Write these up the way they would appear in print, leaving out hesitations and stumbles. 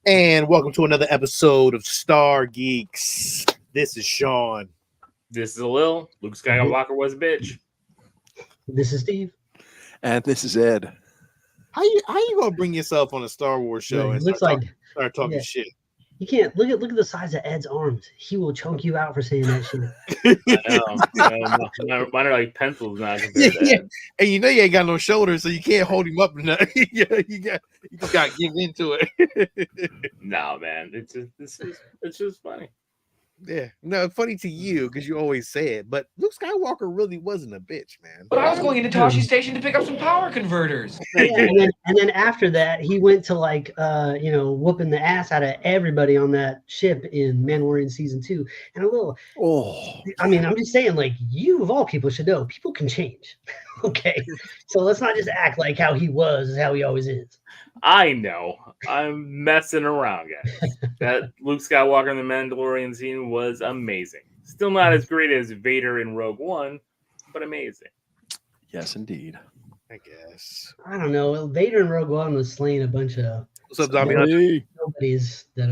And welcome to another episode of Stargeekz. This is Sean. This is Lil. Luke Skywalker was a bitch. This is Steve. And this is Ed. How you gonna bring yourself on a Star Wars show and start talking shit? You can't look at the size of Ed's arms. He will choke you out for saying that shit. Mine are like pencils now. Compared to Ed. And you know you ain't got no shoulders, so you can't hold him up. You just gotta give into it. No, man, it's just funny. Yeah, no, funny to you because you always say it, but Luke Skywalker really wasn't a bitch, man. But I was going into Toshi Station to pick up some power converters. Yeah, and then after that, he went to whooping the ass out of everybody on that ship in Mandalorian season 2. And I'm just saying, like, you of all people should know, people can change. Okay, so let's not just act like how he was is how he always is. I know. I'm messing around, guys. That Luke Skywalker in the Mandalorian scene was amazing. Still not as great as Vader in Rogue One, but amazing. Yes, indeed. I guess. I don't know. Vader in Rogue One was slaying a bunch of nobodies that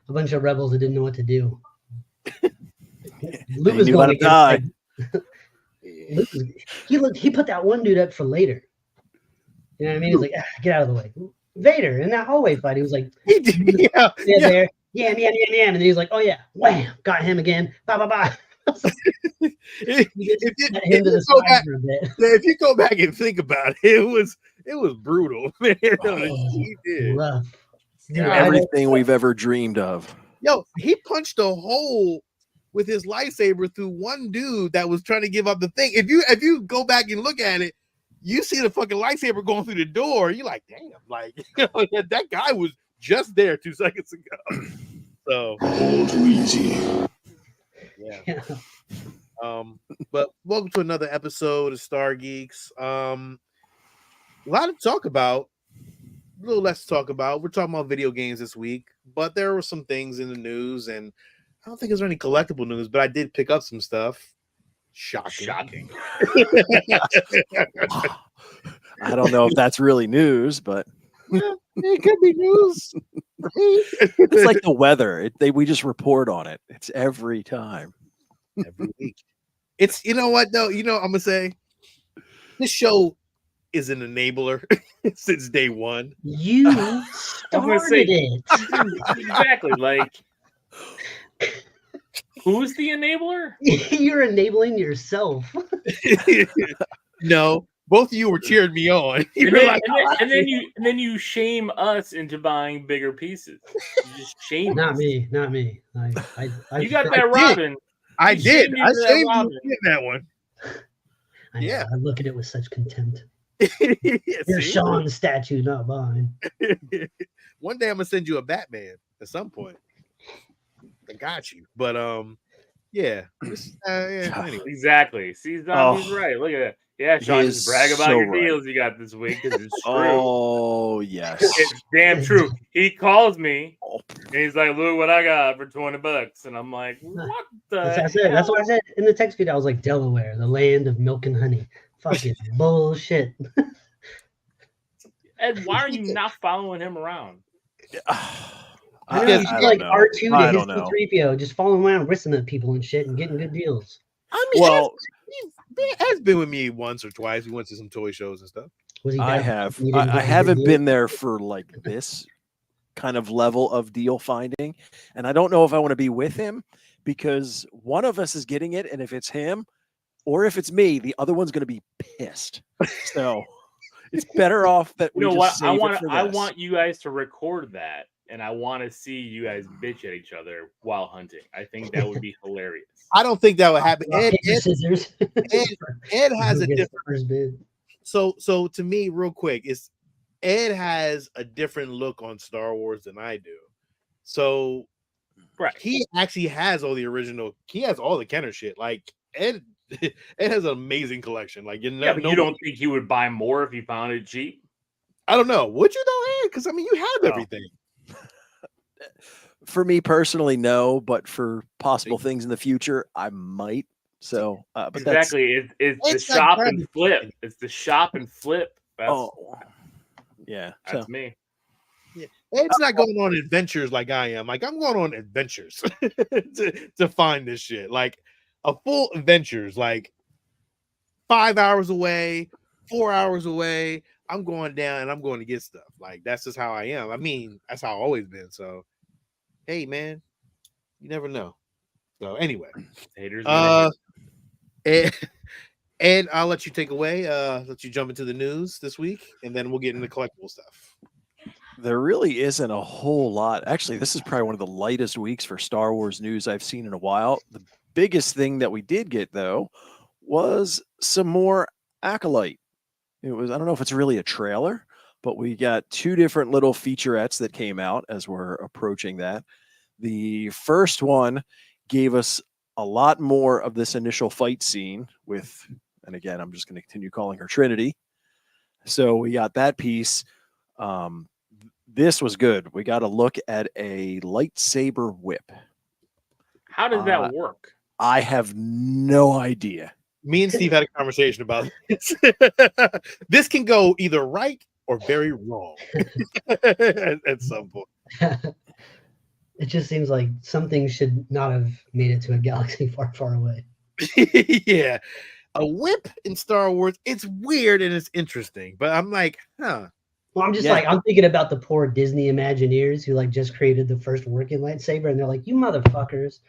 a bunch of rebels that didn't know what to do. Luke was going to die. He put that one dude up for later. You know what I mean? He's like, get out of the way. Vader in that hallway fight, he was like, there, and then he was like, oh yeah, wham, got him again. Bye bye bye. If you go back and think about it, it was brutal, man. He did. Rough. Everything we've ever dreamed of. Yo, he punched a hole with his lightsaber through one dude that was trying to give up the thing. If you go back and look at it, you see the fucking lightsaber going through the door. You're like, damn, like that guy was just there 2 seconds ago. So yeah. But welcome to another episode of Stargeekz. A lot to talk about, a little less to talk about. We're talking about video games this week, but there were some things in the news, and I don't think there's any collectible news, but I did pick up some stuff. Shocking. I don't know if that's really news, but it could be news. It's like the weather. We just report on it. It's every time. Every week. It's, you know what, though? You know, I'm going to say this show is an enabler since day one. You started it. Exactly. Like, who's the enabler? You're enabling yourself. No, both of you were cheering me on. And then you shame us into buying bigger pieces. You just shame Not us. me. You got that Robin. I did. I shamed you in that one. I look at it with such contempt. You're Sean's statue, not mine. One day I'm gonna send you a Batman at some point. I got you, but anyway. Exactly. See, he's right. Look at that. Yeah, Sean, just brag about your deals you got this week because it's true. Oh yes, it's damn true. He calls me and he's like, "Look what I got for $20," and I'm like, "What the?" That's what I said in the text feed. I was like, "Delaware, the land of milk and honey." Fucking bullshit. Ed, why are you not following him around? I know, you should like R2 to his C-3PO, just following around, whistling at people and shit and getting good deals. I mean, Ed's been with me once or twice. We went to some toy shows and stuff. I haven't been there for like this kind of level of deal finding, and I don't know if I want to be with him because one of us is getting it, and if it's him or if it's me, the other one's going to be pissed. So it's better off that we just save it for this. I want you guys to record that. And I want to see you guys bitch at each other while hunting. I think that would be hilarious. I don't think that would happen. Ed has a different. So to me, real quick, Ed has a different look on Star Wars than I do. So, right, he actually has all the original. He has all the Kenner shit. Like Ed has an amazing collection. Like but you don't think he would buy more if he found it cheap? I don't know. Would you though, Ed? Because I mean, you have everything. For me personally, no, but for possible things in the future, I might. So, but exactly, it's the shop and flip. It's the shop and flip. That's yeah, that's me. Yeah, Ed's not going on adventures like I am. Like I'm going on adventures to find this shit. Like a full adventures, like 5 hours away, 4 hours away. I'm going down and I'm going to get stuff. Like that's just how I am. I mean, that's how I've always been. So, hey man, you never know. So anyway, Haters. and I'll let you take away. Let you jump into the news this week, and then we'll get into collectible stuff. There really isn't a whole lot. Actually, this is probably one of the lightest weeks for Star Wars news I've seen in a while. The biggest thing that we did get, though, was some more Acolyte. It was, I don't know if it's really a trailer, but we got 2 different little featurettes that came out as we're approaching that. The first one gave us a lot more of this initial fight scene with, and again, I'm just going to continue calling her Trinity. So we got that piece. This was good. We got a look at a lightsaber whip. How does that work? I have no idea. Me and Steve had a conversation about this. This can go either right or very wrong at some point. It just seems like something should not have made it to a galaxy far, far away. Yeah. A whip in Star Wars, it's weird and it's interesting, but I'm like, huh. Well, I'm just like, I'm thinking about the poor Disney Imagineers who like just created the first working lightsaber, and they're like, you motherfuckers.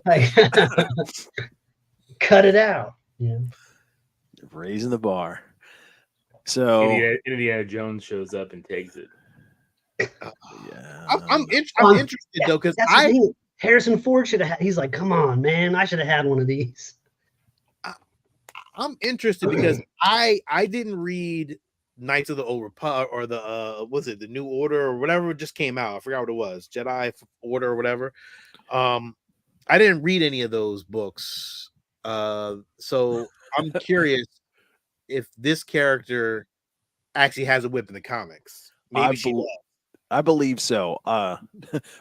Like, cut it out. You know? Raising the bar. So Indiana Jones shows up and takes it. Yeah. I'm interested though, because Harrison Ford should have. He's like, come on, man, I should have had one of these. I'm interested because I didn't read Knights of the Old Republic or the was it the New Order or whatever just came out. I forgot what it was, Jedi Order or whatever. I didn't read any of those books, so I'm curious if this character actually has a whip in the comics. Maybe I believe so.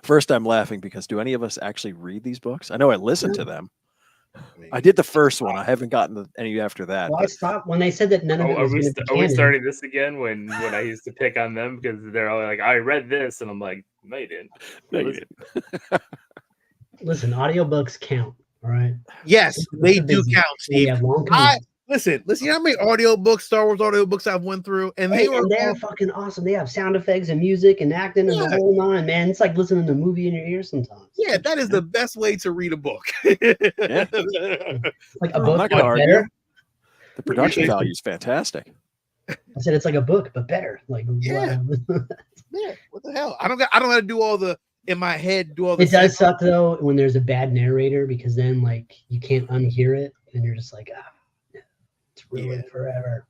First, I'm laughing because do any of us actually read these books? I know I listen to them. I did the first one. I haven't gotten any after that. Well, I stopped when they said that none of it was going to be Are we starting this again when I used to pick on them because they're all like, I read this, and I'm like, no, you didn't. No, you didn't. Listen, audiobooks count. All right. Yes, they do count, Steve. Listen, you know how many Star Wars audiobooks I've went through, and they're fucking awesome. They have sound effects and music and acting and the whole nine, man. It's like listening to a movie in your ears sometimes. Yeah, that is the best way to read a book. Yeah. Like a book, but better. The production value is fantastic. I said it's like a book, but better. Like yeah, what the hell? I don't got to do all the in my head. Do all the. It does suck though when there's a bad narrator because then like you can't unhear it and you're just like it's ruined forever.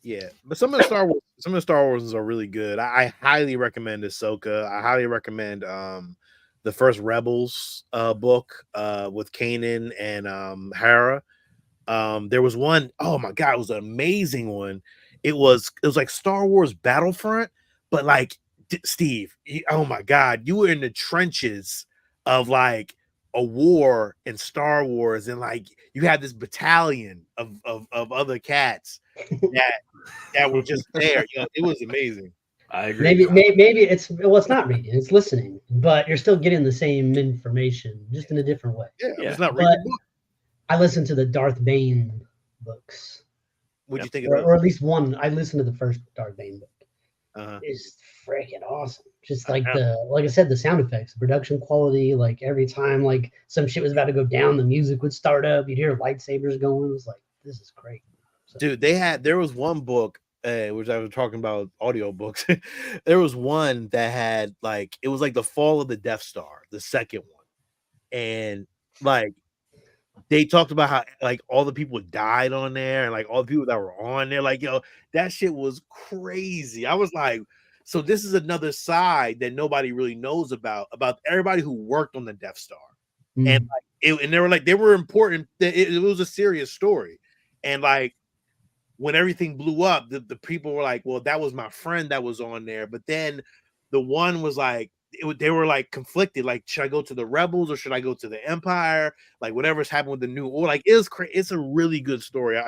Yeah, but some of the Star Wars are really good. I highly recommend Ahsoka. I highly recommend the first Rebels book with Kanan and Hera. There was one, oh my god, it was an amazing one. It was like Star Wars Battlefront, but like Steve, oh my god, you were in the trenches of like a war in Star Wars, and like you had this battalion of other cats that were just there. You know, it was amazing. I agree. Maybe it's not reading, it's listening, but you're still getting the same information, just in a different way. Yeah. It's not reading the book. I listened to the Darth Bane books. What'd you think of those? Or at least one. I listened to the first Darth Bane book. It's freaking awesome. Just like like I said, the sound effects, the production quality, like every time like some shit was about to go down, the music would start up. You'd hear lightsabers going. It was like, this is great. So, dude, there was one book, which I was talking about audiobooks. There was one that had like, it was like the fall of the Death Star, the second one. And like, they talked about how like all the people died on there and like all the people that were on there, like, yo, that shit was crazy. I was like, so this is another side that nobody really knows about everybody who worked on the Death Star. And like they were important. It was a serious story. And like when everything blew up, the people were like, well, that was my friend that was on there. But then the one was like, they were like conflicted. Like, should I go to the Rebels or should I go to the Empire? Like, whatever's happened with the New Order, like, it's a really good story.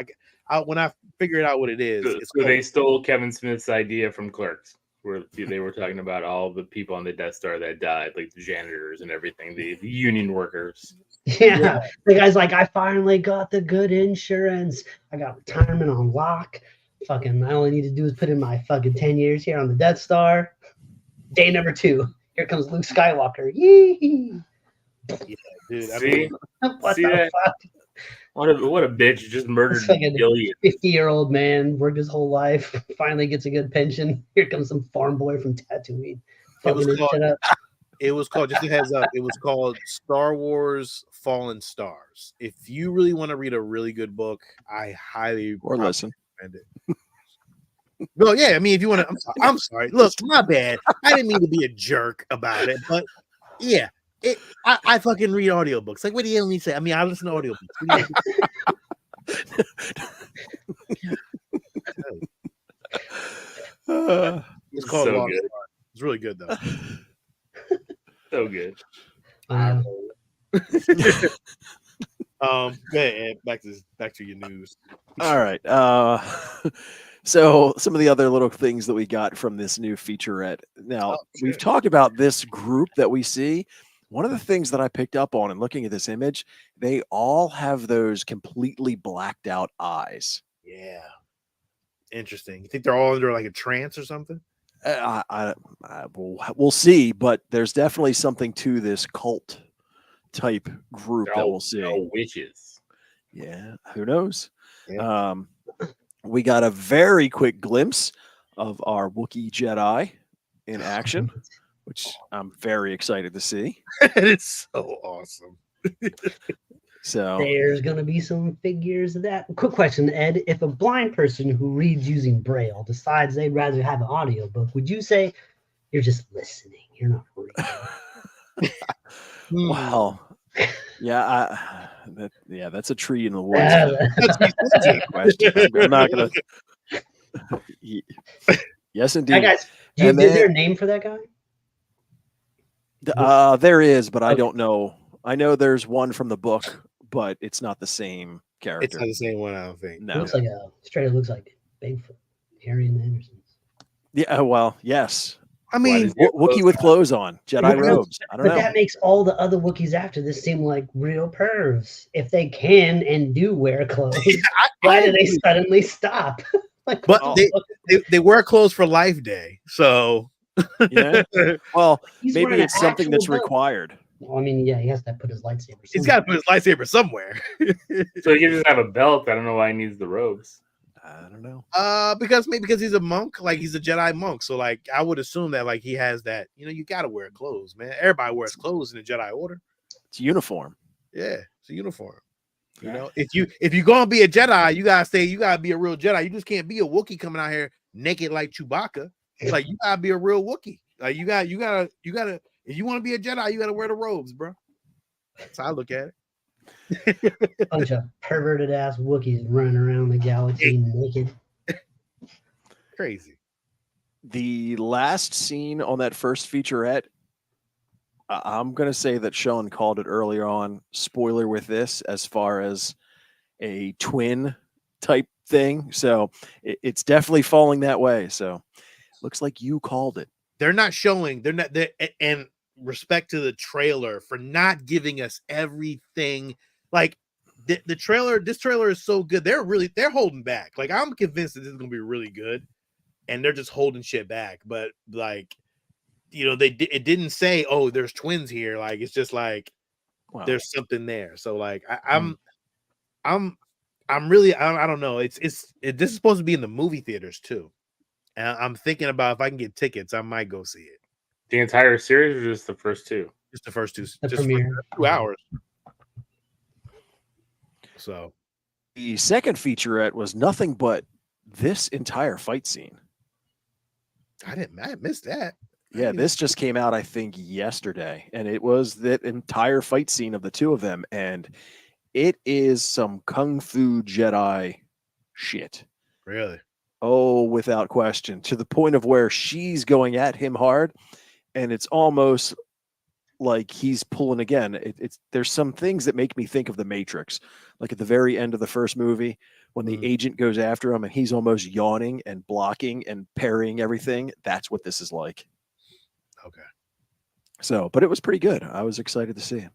When I figured out what it is, so they stole Kevin Smith's idea from Clerks. where they were talking about all the people on the Death Star that died, like the janitors and everything, the Union workers. Yeah, the guy's like, I finally got the good insurance. I got retirement on lock. Fucking, I only need to do is put in my fucking 10 years here on the Death Star. Day number 2. Here comes Luke Skywalker. Yee! Yeah, dude. I See, mean, What see the that? fuck? What a bitch! Just murdered This fucking billions. 50-year-old man, worked his whole life, finally gets a good pension. Here comes some farm boy from Tatooine. It was Fucking this called- shit up. it was called, just a heads up, it was called Star Wars Fallen Stars. If you really want to read a really good book, I highly Or listen. recommend it. Well, yeah, I mean, if you want to, I'm sorry. Look, my bad. I didn't mean to be a jerk about it, but yeah, I fucking read audiobooks. Like, what do you need to say? I mean, I listen to audiobooks. What do you It's called So Lost good. Stars. It's really good though. So good. Go ahead, Ed. Back to your news. All right. So some of the other little things that we got from this new featurette. Now, we've talked about this group that we see. One of the things that I picked up on in looking at this image, they all have those completely blacked out eyes. Yeah. Interesting. You think they're all under like a trance or something? We'll see, but there's definitely something to this cult type group They're that all- we'll see. they're all witches. Yeah, who knows? Yeah. We got a very quick glimpse of our Wookiee Jedi in action, which I'm very excited to see. It's so awesome. So There's gonna be some figures of that. Quick question, Ed. If a blind person who reads using Braille decides they'd rather have an audiobook, would you say you're just listening? You're not reading. wow. Yeah, that's a tree in the woods. That's That's a question. I'm not gonna. Yes, indeed. That guy's, is there a name for that guy? There is, but I don't know. I know there's one from the book, but it's not the same character. It's not the same one, I don't think. No. Looks like looks like Bigfoot, Harry and the Andersons. Yeah, well, yes. I mean, Wookiee with clothes on, Jedi robes. I don't But know. that makes all the other Wookiees after this seem like real pervs. If they can and do wear clothes, why do they suddenly stop? Like, but what they wear clothes for Life Day, so Yeah. Well, He's maybe wearing it's something that's actual belt. required. Well, I mean, yeah, he has to put his lightsaber. he's got to put his lightsaber somewhere. So he can just have a belt. I don't know why he needs the robes. I don't know. Because he's a monk, like he's a Jedi monk. So like I would assume that like he has that. You got to wear clothes, man. Everybody wears clothes in the Jedi Order. It's uniform. Yeah, it's a uniform. You know, if you're gonna be a Jedi, you gotta be a real Jedi. You just can't be a Wookiee coming out here naked like Chewbacca. Like you gotta be a real Wookiee. Like you gotta. If you want to be a Jedi, you gotta wear the robes, bro. That's how I look at it. Bunch of perverted ass Wookiees running around the galaxy naked. Crazy. The last scene on that first featurette, I'm going to say that Sean called it earlier on. Spoiler with this, as far as a twin type thing. So it's definitely falling that way. So looks like you called it. They're not showing. And respect to the trailer for not giving us everything. Like the trailer, this trailer is so good. They're holding back. Like I'm convinced that this is gonna be really good, and they're just holding shit back. But like, it didn't say, oh, there's twins here. Like it's just like there's something there. So like I'm really I don't know. This is supposed to be in the movie theaters too. And I'm thinking about if I can get tickets, I might go see it. The entire series or just the first two? Just the first two. The Just premiere. for 2 hours. So The second featurette was nothing but this entire fight scene. I missed that. Yeah, this just came out, I think, yesterday, and it was that entire fight scene of the two of them, and it is some Kung Fu Jedi shit. Really? Oh, without question, to the point of where she's going at him hard, and it's almost like he's pulling again. It's there's some things that make me think of the Matrix, like at the very end of the first movie when the agent goes after him and he's almost yawning and blocking and parrying everything. That's what this is like. Okay. So, but it was pretty good. I was excited to see it.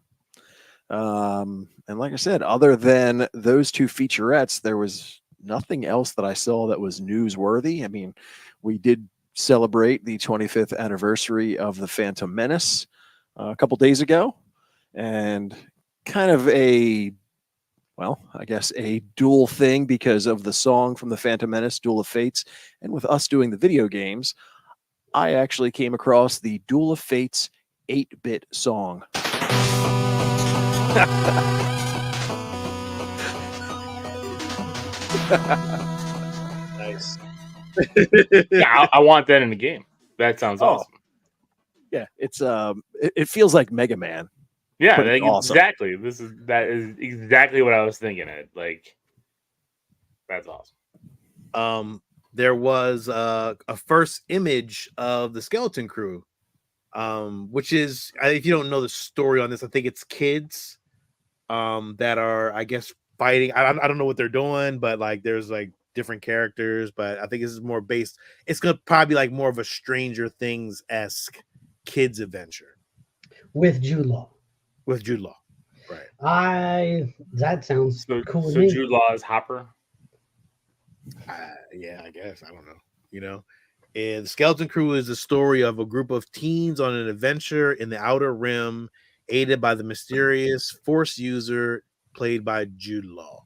And like I said, other than those two featurettes, there was nothing else that I saw that was newsworthy. I mean, we did celebrate the 25th anniversary of the Phantom Menace a couple days ago, and kind of a, well, I guess a dual thing because of the song from the Phantom Menace, Duel of Fates, and with us doing the video games, I actually came across the Duel of Fates 8-bit song. Nice. Yeah, I want that in the game. That sounds awesome. Yeah, it's it feels like Mega Man. Yeah, Pretty awesome. exactly. That is exactly what I was thinking. Like, that's awesome. There was a first image of the Skeleton Crew, which is, if you don't know the story on this, I think it's kids that are, I guess, fighting. I don't know what they're doing, but like there's like different characters, but I think this is more based. It's gonna probably be like more of a Stranger Things-esque kids adventure with Jude Law. With Jude Law, right? That sounds cool. So Jude Law is Hopper. Yeah, I guess. I don't know. You know, and the Skeleton Crew is the story of a group of teens on an adventure in the Outer Rim, aided by the mysterious Force user played by Jude Law.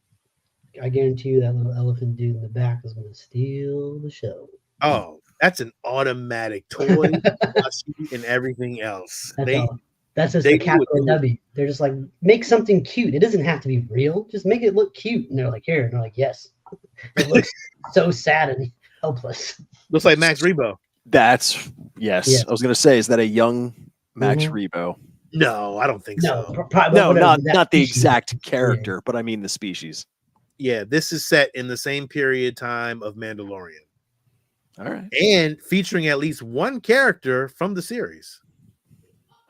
I guarantee you that little elephant dude in the back is going to steal the show. Oh, that's an automatic toy and everything else. That's just a capital W. They're just like, make something cute. It doesn't have to be real. Just make it look cute. And they're like, here. And they're like, yes. It looks so sad and helpless. Looks like Max Rebo. Yes. Yeah. I was going to say, is that a young Max Mm-hmm. Rebo? No, I don't think so. Probably, no, not the exact character, but I mean the species. Yeah, this is set in the same period time of Mandalorian. All right. And featuring at least one character from the series.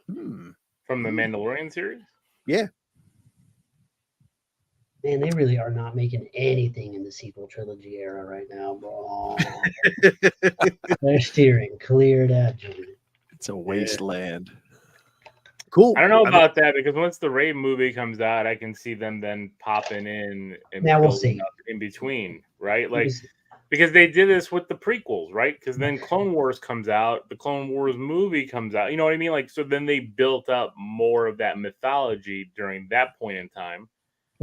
From the Mandalorian series? Yeah. Man, they really are not making anything in the sequel trilogy era right now, bro. They're steering clear that joint. It's a wasteland. Cool. I don't know about that because once the Rey movie comes out, I can see them then popping in and now we'll see in between, right? Like because they did this with the prequels, right? Because then Clone Wars comes out, the Clone Wars movie comes out. You know what I mean? Like so, then they built up more of that mythology during that point in time.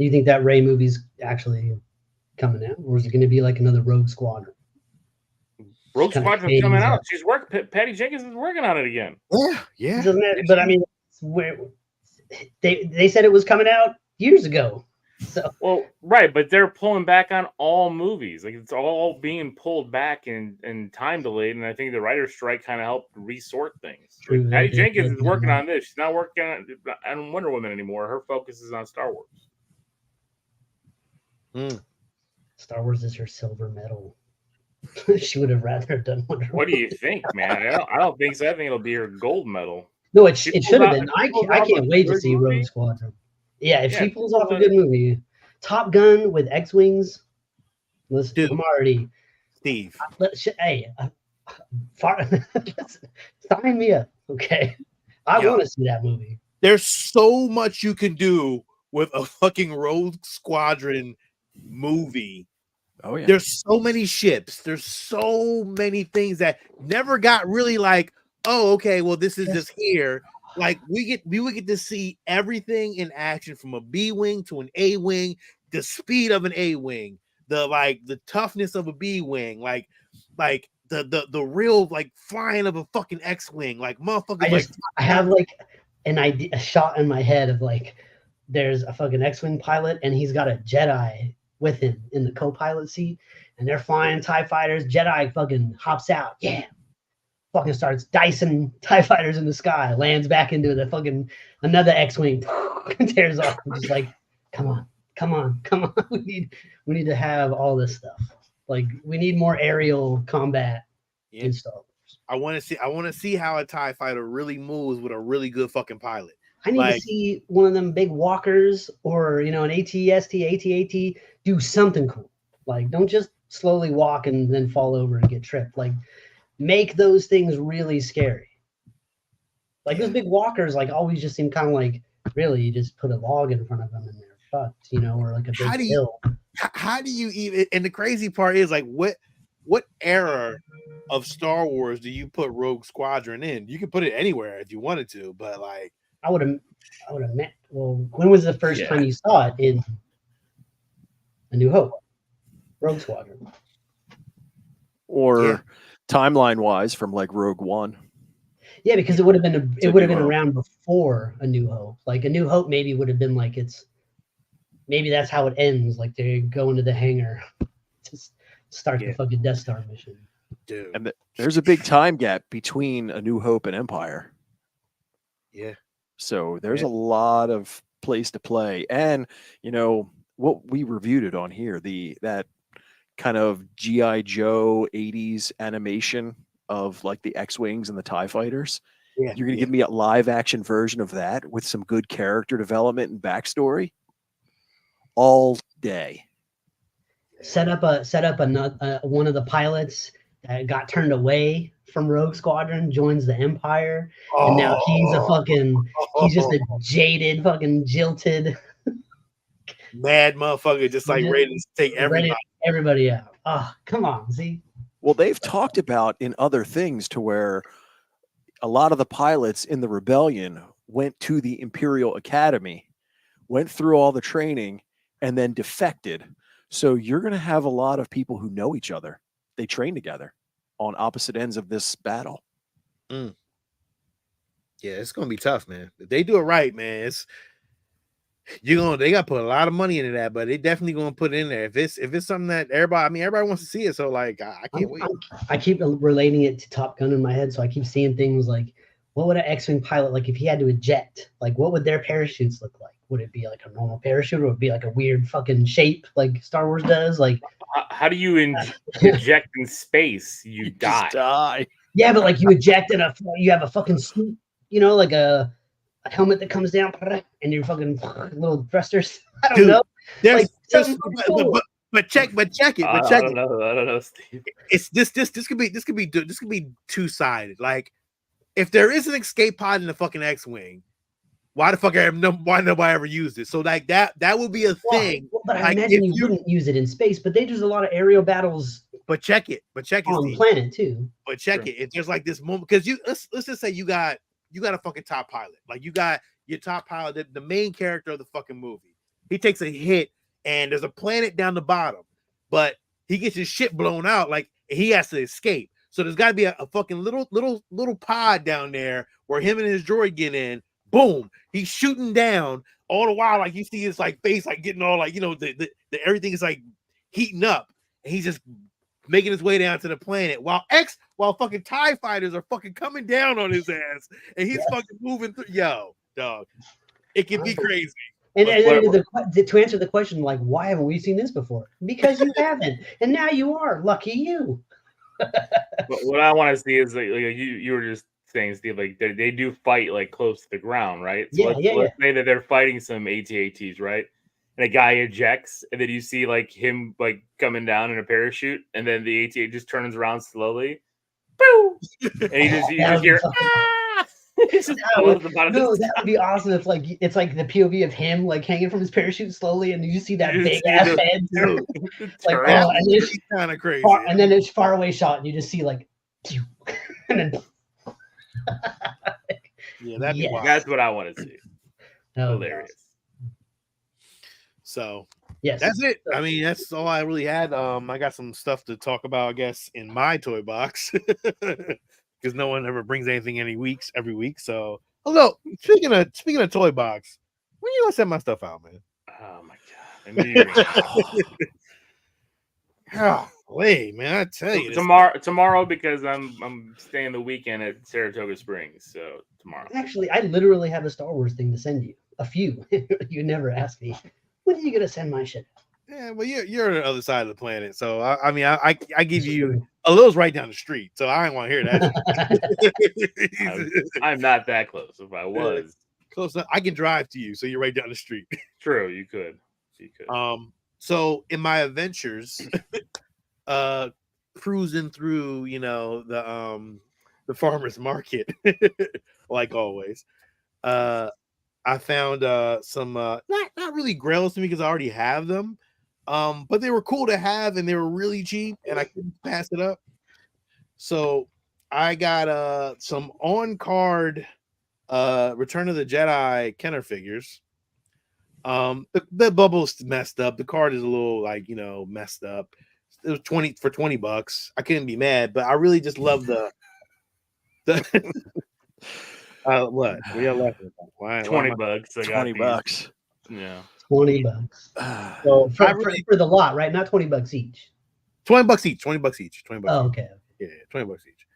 Do you think that Rey movie's actually coming out, or is it going to be like another Rogue Squadron? Rogue Squadron's coming out. She's Patty Jenkins is working on it again. Yeah. But I mean, they said it was coming out years ago. So well, right, but they're pulling back on all movies. Like it's all being pulled back and time delayed, and I think the writer's strike kind of helped resort things. True, Patty Jenkins is working on this. She's not working on Wonder Woman anymore. Her focus is on Star Wars. Star Wars is her silver medal. She would have rather done Wonder Woman. What do you think, man? I don't think so. I think it'll be her gold medal. No, it should have been. I can't wait to see Rogue Squadron. Yeah, if she pulls off a good movie, Top Gun with X-wings. Listen, I'm already. Steve. Sign me up, okay? I want to see that movie. There's so much you can do with a fucking Rogue Squadron movie. Oh yeah. There's so many ships. There's so many things that never got really like, oh, okay, well, this is just here. Like we would get to see everything in action from a B-wing to an A-wing, the speed of an A-wing, the toughness of a B-wing, like the real like flying of a fucking X-wing, like motherfucker. I have like an idea, a shot in my head of like there's a fucking X-wing pilot and he's got a Jedi with him in the co-pilot seat and they're flying TIE fighters. Jedi fucking hops out, fucking starts dicing TIE fighters in the sky, lands back into the fucking another X-wing, tears off. I'm just like, come on. We need to have all this stuff. Like we need more aerial combat in Star Wars. I want to see how a TIE fighter really moves with a really good fucking pilot. I need to see one of them big walkers or, you know, an AT-ST, AT-AT do something cool. Like, don't just slowly walk and then fall over and get tripped. Like, make those things really scary. Like, those big walkers, like, always just seem kind of like, really, you just put a log in front of them and they're fucked, you know, or like a big hill. How do you even, and the crazy part is, like, what era of Star Wars do you put Rogue Squadron in? You can put it anywhere if you wanted to, but, like, I would have met. Well, when was the first time you saw it in A New Hope? Rogue Squadron. Or timeline wise from like Rogue One. Yeah, because it would have been around before A New Hope. Like A New Hope maybe would have been like maybe that's how it ends. Like they go into the hangar to start the fucking Death Star mission. Dude. And there's a big time gap between A New Hope and Empire. Yeah. So there's a lot of place to play. And, you know, what we reviewed it on here, that kind of G.I. Joe 80s animation of like the X-Wings and the TIE fighters. Yeah, you're going to give me a live action version of that with some good character development and backstory all day. Set up one of the pilots that got turned away from Rogue Squadron, joins the Empire, and now he's just a jaded, fucking jilted, mad motherfucker, just like ready to take everybody out. Oh, come on, see? Well, they've talked about in other things to where a lot of the pilots in the rebellion went to the Imperial Academy, went through all the training, and then defected. So you're going to have a lot of people who know each other. They train together on opposite ends of this battle. Yeah, it's going to be tough, man. If they do it right, man, they got to put a lot of money into that, but they definitely going to put it in there. If it's something that everybody wants to see it. So like, I can't wait. I keep relating it to Top Gun in my head. So I keep seeing things like, what would an X-Wing pilot, like if he had to eject, like what would their parachutes look like? Would it be like a normal parachute, or would it be like a weird fucking shape like Star Wars does? Like, how do you eject in space? You die. Yeah, but like you eject you have a fucking suit, you know, like a helmet that comes down, and your fucking little thrusters. I don't know. But check it. I don't know, Steve. It's this could be two-sided. Like, if there is an escape pod in the fucking X-Wing, why nobody ever used it? So like that would be a thing. But I imagine you wouldn't use it in space. But they do a lot of aerial battles. But check it on the planet too. But check it. If there's like this moment, because let's just say you got a fucking top pilot. Like you got your top pilot, the main character of the fucking movie. He takes a hit and there's a planet down the bottom, but he gets his shit blown out. Like he has to escape. So there's got to be a fucking little pod down there where him and his droid get in. Boom! He's shooting down all the while. Like you see his like face, like getting all like, you know, the everything is like heating up, and he's just making his way down to the planet while fucking TIE fighters are fucking coming down on his ass, and he's fucking moving through. Yo, dog, it can be crazy. And to answer the question, like, why haven't we seen this before? Because you haven't, and now you are. Lucky you. What I want to see is like you were just saying, Steve, like they do fight like close to the ground, right? So let's say that they're fighting some AT-ATs, right? And a guy ejects, and then you see like him like coming down in a parachute, and then the AT-AT just turns around slowly, boom, and you just hear. That would be awesome if like it's like the POV of him like hanging from his parachute slowly, and you just see that big ass head, like and it's kind of crazy. And then it's far away shot, and you just see like, and then that's what I want to see. Hilarious. So yes, that's it. I mean, that's all I really had. I got some stuff to talk about, I guess, in my toy box. Because no one ever brings anything every week. So, although speaking of toy box, when you gonna send my stuff out, man? Oh my god! Golly, man, I tell you, tomorrow because I'm staying the weekend at Saratoga Springs, so tomorrow. Actually, I literally have a Star Wars thing to send you. A few. You never asked me. When are you gonna send my shit? Yeah, well, you're on the other side of the planet, so I mean, I give you a little's right down the street, so I ain't want to hear that. I'm not that close. If I was close enough, I can drive to you, so you're right down the street. True, you could. So in my adventures, cruising through, the farmer's market, like always, I found some not really grails to me because I already have them, but they were cool to have and they were really cheap and I couldn't pass it up. So I got some on card Return of the Jedi Kenner figures. The bubble's messed up. The card is a little messed up. It was $20. I couldn't be mad, but I really just love the what? We are laughing about? Why? $20. $20. Yeah. $20. So for the lot, right? Not $20 each. $20 each. $20 each. $20. Oh, okay. Yeah, $20 each.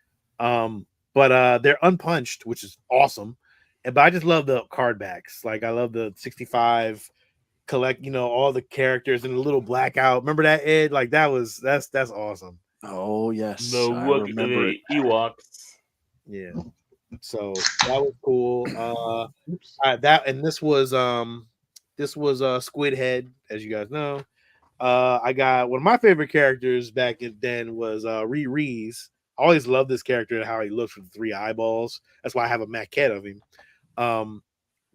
But they're unpunched, which is awesome. But I just love the card backs. Like I love the 65 collect, all the characters and the little blackout. Remember that, Ed? Like that's awesome. Oh yes, the Ewoks. Yeah. So that was cool. This was Squid Head, as you guys know. I got one of my favorite characters back then was Riri's. I always loved this character and how he looks with 3 eyeballs. That's why I have a maquette of him.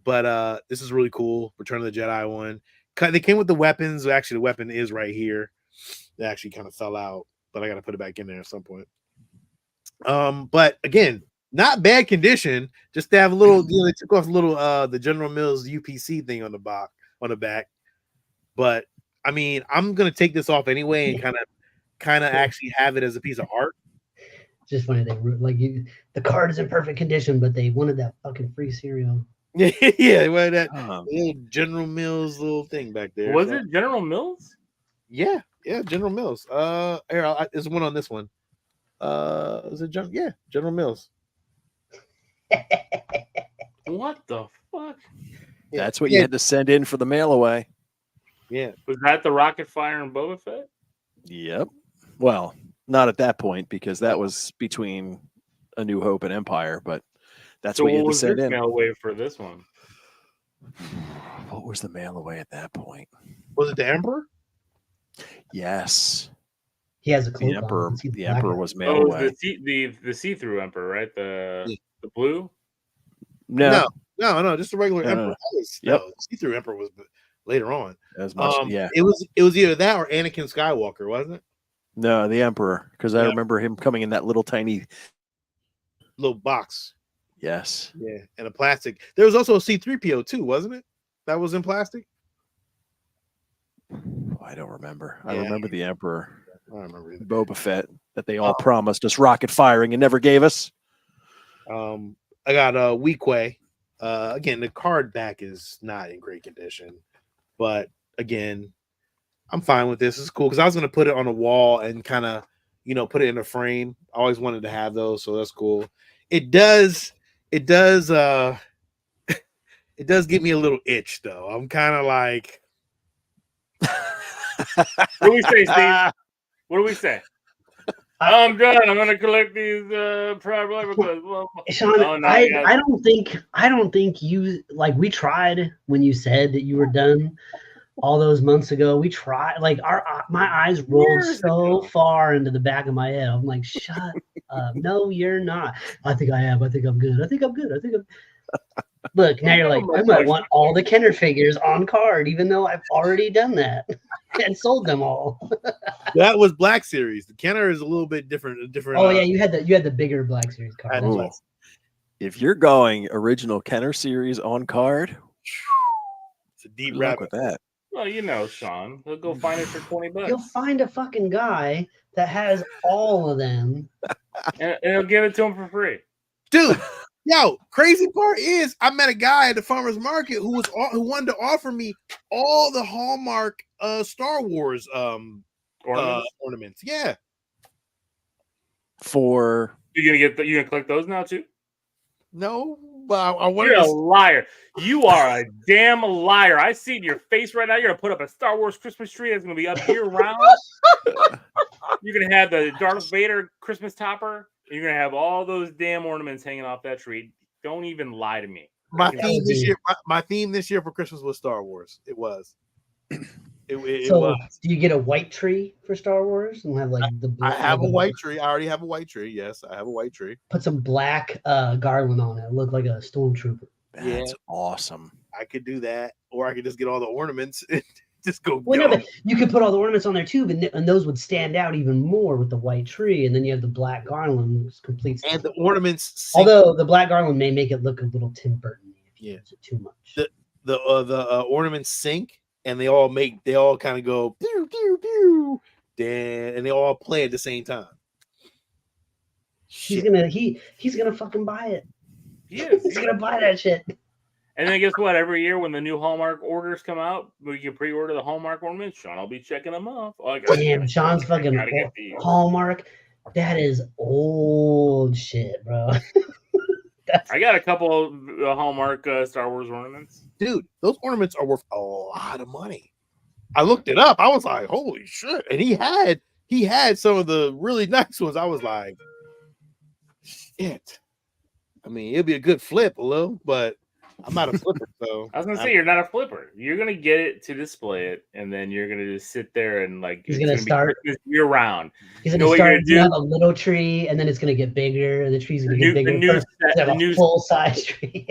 But this is really cool. Return of the Jedi one. They came with the weapons. Actually, the weapon is right here. It actually kind of fell out, but I got to put it back in there at some point. But again, not bad condition. Just to have a little, they took off a little the General Mills UPC thing on the back. But I mean, I'm gonna take this off anyway and kind of actually have it as a piece of art. Just funny the card is in perfect condition, but they wanted that fucking free cereal. Yeah, well, that little General Mills little thing back there. Was it General Mills? Yeah, General Mills. Here, there's one on this one. Is it General Mills? What the fuck? That's what you had to send in for the mail away. Yeah. Was that the Rocket Fire and Boba Fett? Yep. Well, not at that point because that was between A New Hope and Empire, but that's what you had to send in. Mail away for this one? What was the mail away at that point? Was it the Emperor? Yes. He has a cloak. The Emperor was mail away. The see-through Emperor, right? The blue? No, just the regular Emperor. Yep. See-through Emperor was later on. As much, It was either that or Anakin Skywalker, wasn't it? No, the Emperor, because I remember him coming in that little tiny box. Yes. Yeah, and a plastic. There was also a C-3PO too, wasn't it? That was in plastic. I don't remember. I remember the Emperor. I don't remember either. Boba Fett that they all promised us rocket firing and never gave us. I got a Weequay. Again, the card back is not in great condition, but again, I'm fine with this. It's cool because I was going to put it on a wall and kind of, put it in a frame. I always wanted to have those, so that's cool. It does it does give me a little itch though. I'm kind of like what do we say, Steve? What do we say? I'm done. I'm gonna collect these Pride replicas. Sean, I don't think you we tried when you said that you were done all those months ago. We tried, my eyes rolled so far into the back of my head. I'm like, shut up. No, you're not. I think I am. I think I'm good. I think I'm good. Look, now you're like, I might want all the Kenner figures on card, even though I've already done that and sold them all. That was Black Series. The Kenner is a little bit different. Oh yeah, you had the bigger Black Series card. If you're going original Kenner series on card, it's a deep wrap with that. Well, Sean, he'll go find it for $20. You'll find a fucking guy that has all of them, and he'll give it to him for free, dude. Yo, crazy part is I met a guy at the farmer's market who wanted to offer me all the Hallmark Star Wars ornaments. Yeah. For you gonna collect those now too? No, Well, I wanted You're a to. liar. You are a damn liar. I see your face right now. You're gonna put up a Star Wars Christmas tree that's gonna be up year round. You're gonna have the Darth Vader Christmas topper. You're gonna have all those damn ornaments hanging off that tree. Don't even lie to me. My theme this year. My theme this year for Christmas was Star Wars. It was. It So, was. do you get a white tree for Star Wars and have like the? I have a white tree. I already have a white tree. Yes, I have a white tree. Put some black garland on it. Look like a stormtrooper. That's awesome. I could do that, or I could just get all the ornaments and just go. Well, no, but you could put all the ornaments on there too, and those would stand out even more with the white tree, and then you have the black garland, which completes. And the ornaments. Although the black garland may make it look a little Tim Burton if you use it too much. The ornaments sync, and they all kind of go pew pew pew, and they all play at the same time. He's gonna fucking buy it. He is. He's gonna buy that shit. And then guess what? Every year when the new Hallmark orders come out, we can pre-order the Hallmark ornaments. Sean, I'll be checking them off. Damn, Sean's fucking Hallmark. That is old shit, bro. I got a couple of Hallmark Star Wars ornaments. Dude, those ornaments are worth a lot of money. I looked it up. I was like, holy shit. And he had some of the really nice ones. I was like, shit. I mean, it'd be a good flip, a little, but I'm not a flipper, so I was gonna say you're not a flipper. You're gonna get it to display it, and then you're gonna just sit there and like he's gonna start year round. He's gonna start to have a little tree, and then it's gonna get bigger, and the tree's gonna get bigger. The new full size tree.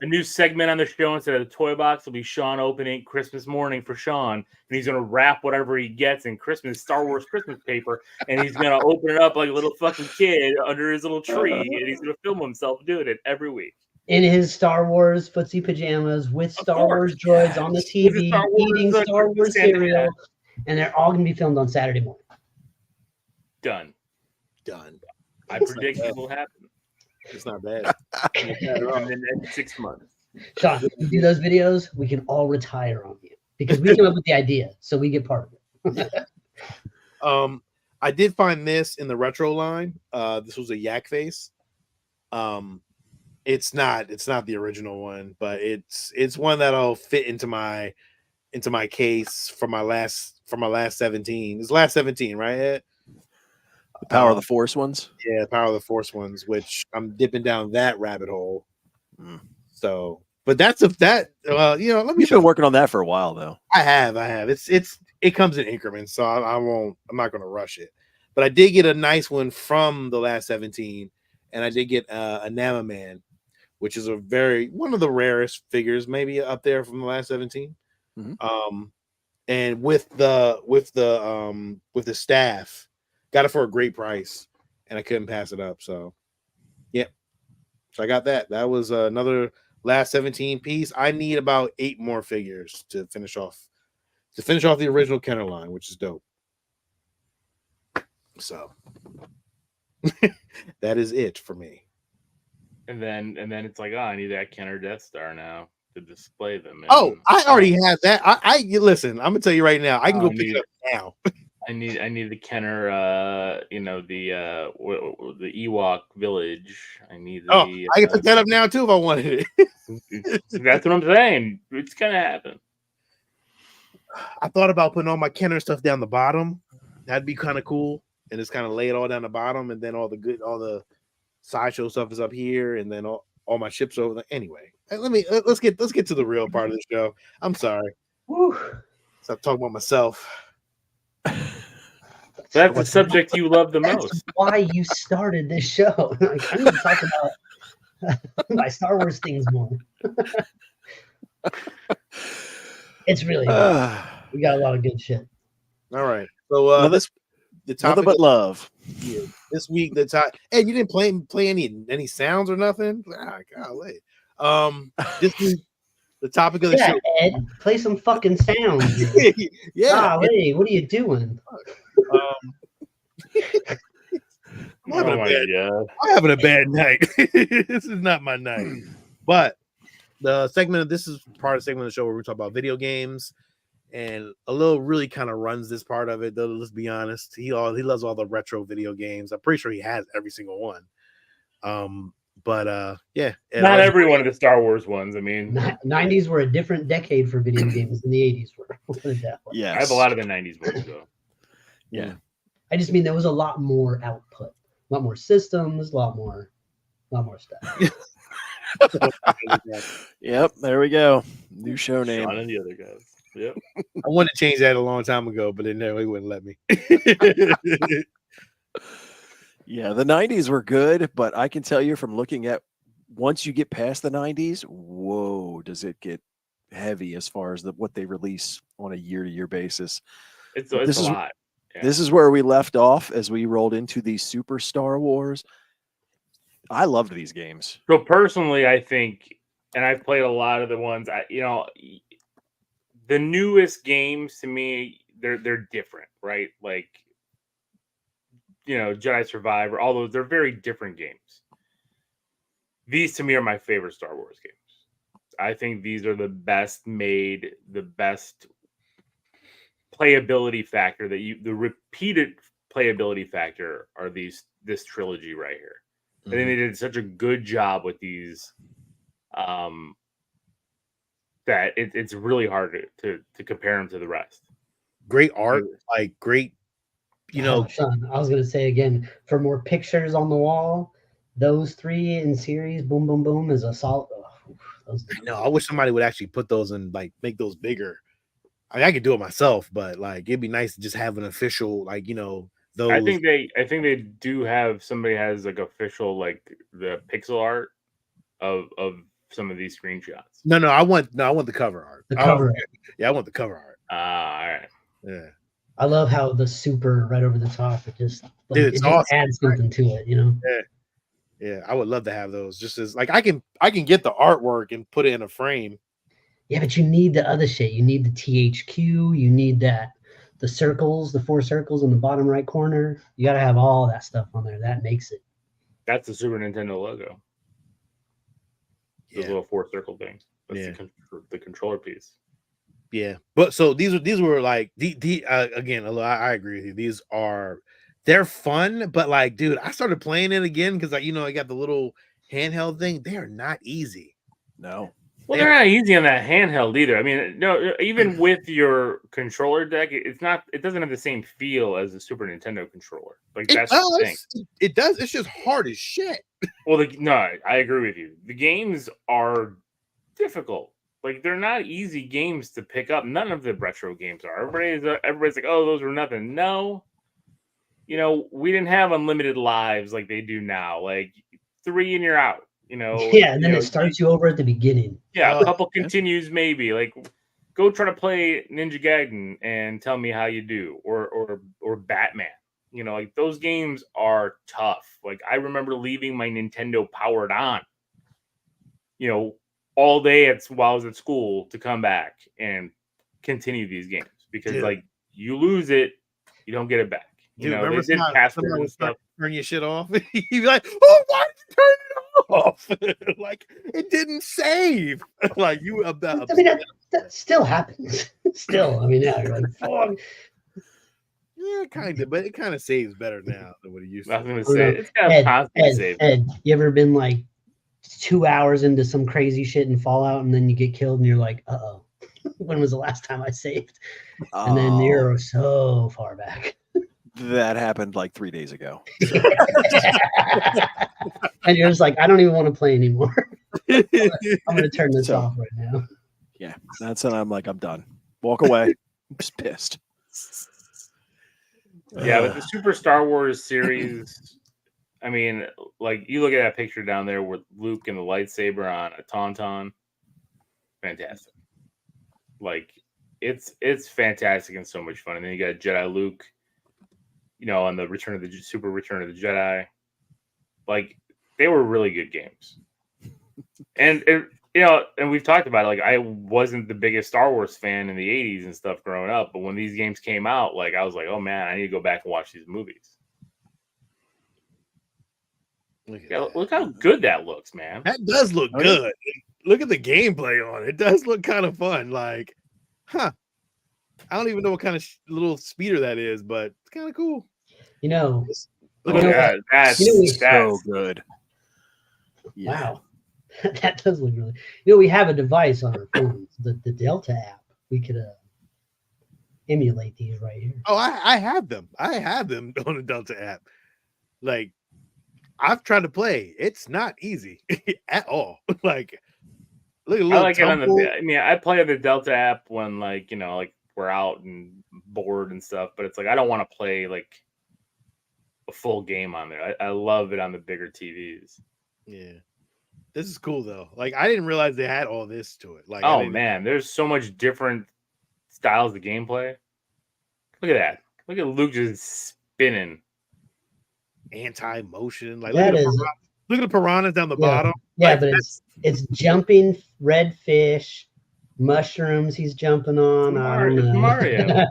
A new segment on the show instead of the toy box will be Sean opening Christmas morning for Sean, and he's gonna wrap whatever he gets in Star Wars Christmas paper, and he's gonna open it up like a little fucking kid under his little tree, and he's gonna film himself doing it every week. In his Star Wars footsie pajamas with Star Wars droids on the TV, eating Star Wars cereal, and they're all going to be filmed on Saturday morning. Done. I That's predict it will happen. It's not bad. And then in 6 months. Sean, if you do those videos, we can all retire on you because we came up with the idea, so we get part of it. I did find this in the retro line. This was a yak face. It's not the original one, but it's one that'll fit into my case for my last 17. It's last 17, right? Ed? The Power of the Force ones? Yeah, Power of the Force ones, which I'm dipping down that rabbit hole. So, but let me. You've been working on that for a while, though. I have. It comes in increments, so I'm not going to rush it. But I did get a nice one from the last 17, and I did get a Nama Man, which is one of the rarest figures, maybe up there from the last 17. Mm-hmm. And with the staff, got it for a great price, and I couldn't pass it up. So, yeah. So I got that. That was another last 17 piece. I need about 8 more figures to finish off the original Kenner line, which is dope. So that is it for me. And then it's like, I need that Kenner Death Star now to display them. I already have that. I listen. I'm gonna tell you right now. I can go pick it up now. I need the Kenner. The Ewok village. I need. I can pick that up now too if I wanted it. That's what I'm saying. It's gonna happen. I thought about putting all my Kenner stuff down the bottom. That'd be kind of cool, and just kind of lay it all down the bottom, and then all the sideshow stuff is up here, and then all my ships over there. Anyway, let's get to the real part of the show. I'm sorry. Woo. Stop talking about myself. That's the subject you love the most. That's why you started this show. Like, I need to talk about my Star Wars things more. It's really good. We got a lot of good shit. All right. So the topic nothing but love. Yeah, this week the top. Hey, you didn't play any sounds or nothing? Golly. This week the topic of the show. Ed, play some fucking sounds. Yeah. Golly, what are you doing? I'm having a bad night. This is not my night. But this is part of the segment of the show where we talk about video games, and Alil really kind of runs this part of it. Though, let's be honest, he loves all the retro video games. I'm pretty sure he has every single one. But yeah, not every one of the Star Wars ones. I mean, 90s were a different decade for video games than the 80s were. Yes. I have a lot of the 90s ones though. Yeah. I just mean there was a lot more output, a lot more systems, a lot more stuff. Yep, there we go. New show name. Sean and the other guys. Yep. I wanted to change that a long time ago, but they wouldn't let me. Yeah, the 90s were good, but I can tell you from looking at once you get past the 90s, whoa, does it get heavy as far as what they release on a year-to-year basis. It's a lot. Yeah. This is where we left off as we rolled into the Super Star Wars. I loved these games. So personally, I think, and I've played a lot of the ones, the newest games to me, they're different, right? Like, Jedi Survivor, all those, they're very different games. These to me are my favorite Star Wars games. I think these are the best made, the best playability factor the repeated playability factor are this trilogy right here. I think they did such a good job with these that it's really hard to compare them to the rest. Great art, like great, Sean, I was gonna say again, for more pictures on the wall, those 3 in series, boom, boom, boom, is a solid. I wish somebody would actually put those in, like, make those bigger. I mean, I could do it myself, but like it'd be nice to just have an official, like, those. I think they do have, somebody has like official, like the pixel art of some of these screenshots. No, I want the cover art. The cover. Yeah, I want the cover art. All right. Yeah. I love how the super right over the top, it just awesome. Adds something to it, Yeah, I would love to have those. Just as like I can get the artwork and put it in a frame. Yeah, but you need the other shit. You need the THQ. You need the circles, the 4 circles in the bottom right corner. You got to have all that stuff on there. That makes it. That's the Super Nintendo logo. The little 4 circle thing. That's the controller piece. Yeah, but so these were like again. I agree with you. They're fun, but like, dude, I started playing it again because I got the little handheld thing. They are not easy. No. Well, they're not easy on that handheld either. I mean, no, even with your controller deck, it doesn't have the same feel as the Super Nintendo controller. Like that's the thing. It does. It's just hard as shit. Well, no, I agree with you. The games are difficult. Like they're not easy games to pick up. None of the retro games are. Everybody's like, oh, those were nothing. No, we didn't have unlimited lives like they do now. Like 3 and you're out. Yeah, and then it starts you over at the beginning. Yeah, a couple continues maybe. Like, go try to play Ninja Gaiden and tell me how you do, or Batman. Like those games are tough. Like I remember leaving my Nintendo powered on, all day while I was at school to come back and continue these games because like you lose it, you don't get it back. Dude, They did passwords and stuff. Turn your shit off. You'd be like, oh, why did you turn it off? Like it didn't save. Like you about. I mean, that still happens. Still, I mean, yeah, you're like, fuck. Yeah, kind of, but it kind of saves better now than what it used to. I was gonna say it's kind of constant save. Ed, you ever been like 2 hours into some crazy shit in Fallout, and then you get killed, and you're like, uh-oh, when was the last time I saved? And then you're so far back. That happened like 3 days ago. And you're just like, I don't even want to play anymore. I'm going to turn this off right now. Yeah, that's when I'm like, I'm done. Walk away. I'm just pissed. Yeah, but the Super Star Wars series, I mean, like you look at that picture down there with Luke and the lightsaber on a Tauntaun. Fantastic. Like it's fantastic and so much fun. And then you got Jedi Luke, on the Return of the Jedi. Like they were really good games. And and we've talked about it. Like I wasn't the biggest Star Wars fan in the 80s and stuff growing up, but when these games came out, like I was like, oh man, I need to go back and watch these movies. Look how good that looks, man. That does look good. Look at the gameplay on it. It does look kind of fun. Like, I don't even know what kind of little speeder that is, but it's kind of cool. That's so good. Yeah. Wow. That does look really. You know, we have a device on our phones, the Delta app. We could emulate these right here. Oh, I have them. I have them on the Delta app. Like, I've tried to play. It's not easy at all. Like, look at I little like it on temple. the. I mean, I play the Delta app when, like, like we're out and bored and stuff. But it's like I don't want to play like a full game on there. I love it on the bigger TVs. Yeah, this is cool though. Like, I didn't realize they had all this to it. Like, Oh man, there's so much different styles of gameplay. Look at that. Look at Luke just spinning. anti-motion. Like, That look is. at the piranhas down the Yeah. bottom. Yeah, Like, but it's jumping red fish, mushrooms. He's jumping on. I don't know. Mario.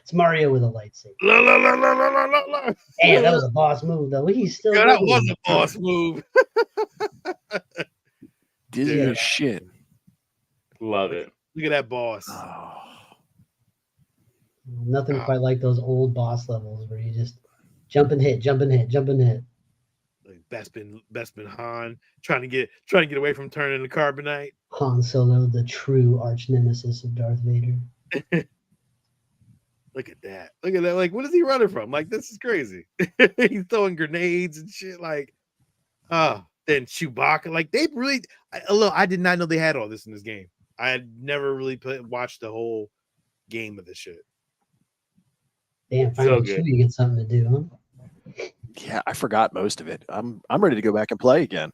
It's Mario with a lightsaber. la, la, la, la, la, la, la, la. Damn, that was a boss move though. He's still. Yeah, that going. was a boss move. Disney Yeah. as shit. Love it. Look at that boss. Oh. Nothing quite like those old boss levels where you just jump and hit, jump and hit, jump and hit. Like Bespin Han trying to get away from turning to carbonite. Han Solo, the true arch nemesis of Darth Vader. Look at that. Look at that. Like, what is he running from? Like, this is crazy. He's throwing grenades and shit. Like, then Chewbacca. Like, they really. I did not know they had all this in this game. I had never really watched the whole game of this shit. Damn, So finally good. you get something to do, huh? Yeah, I forgot most of it. I'm ready to go back and play again.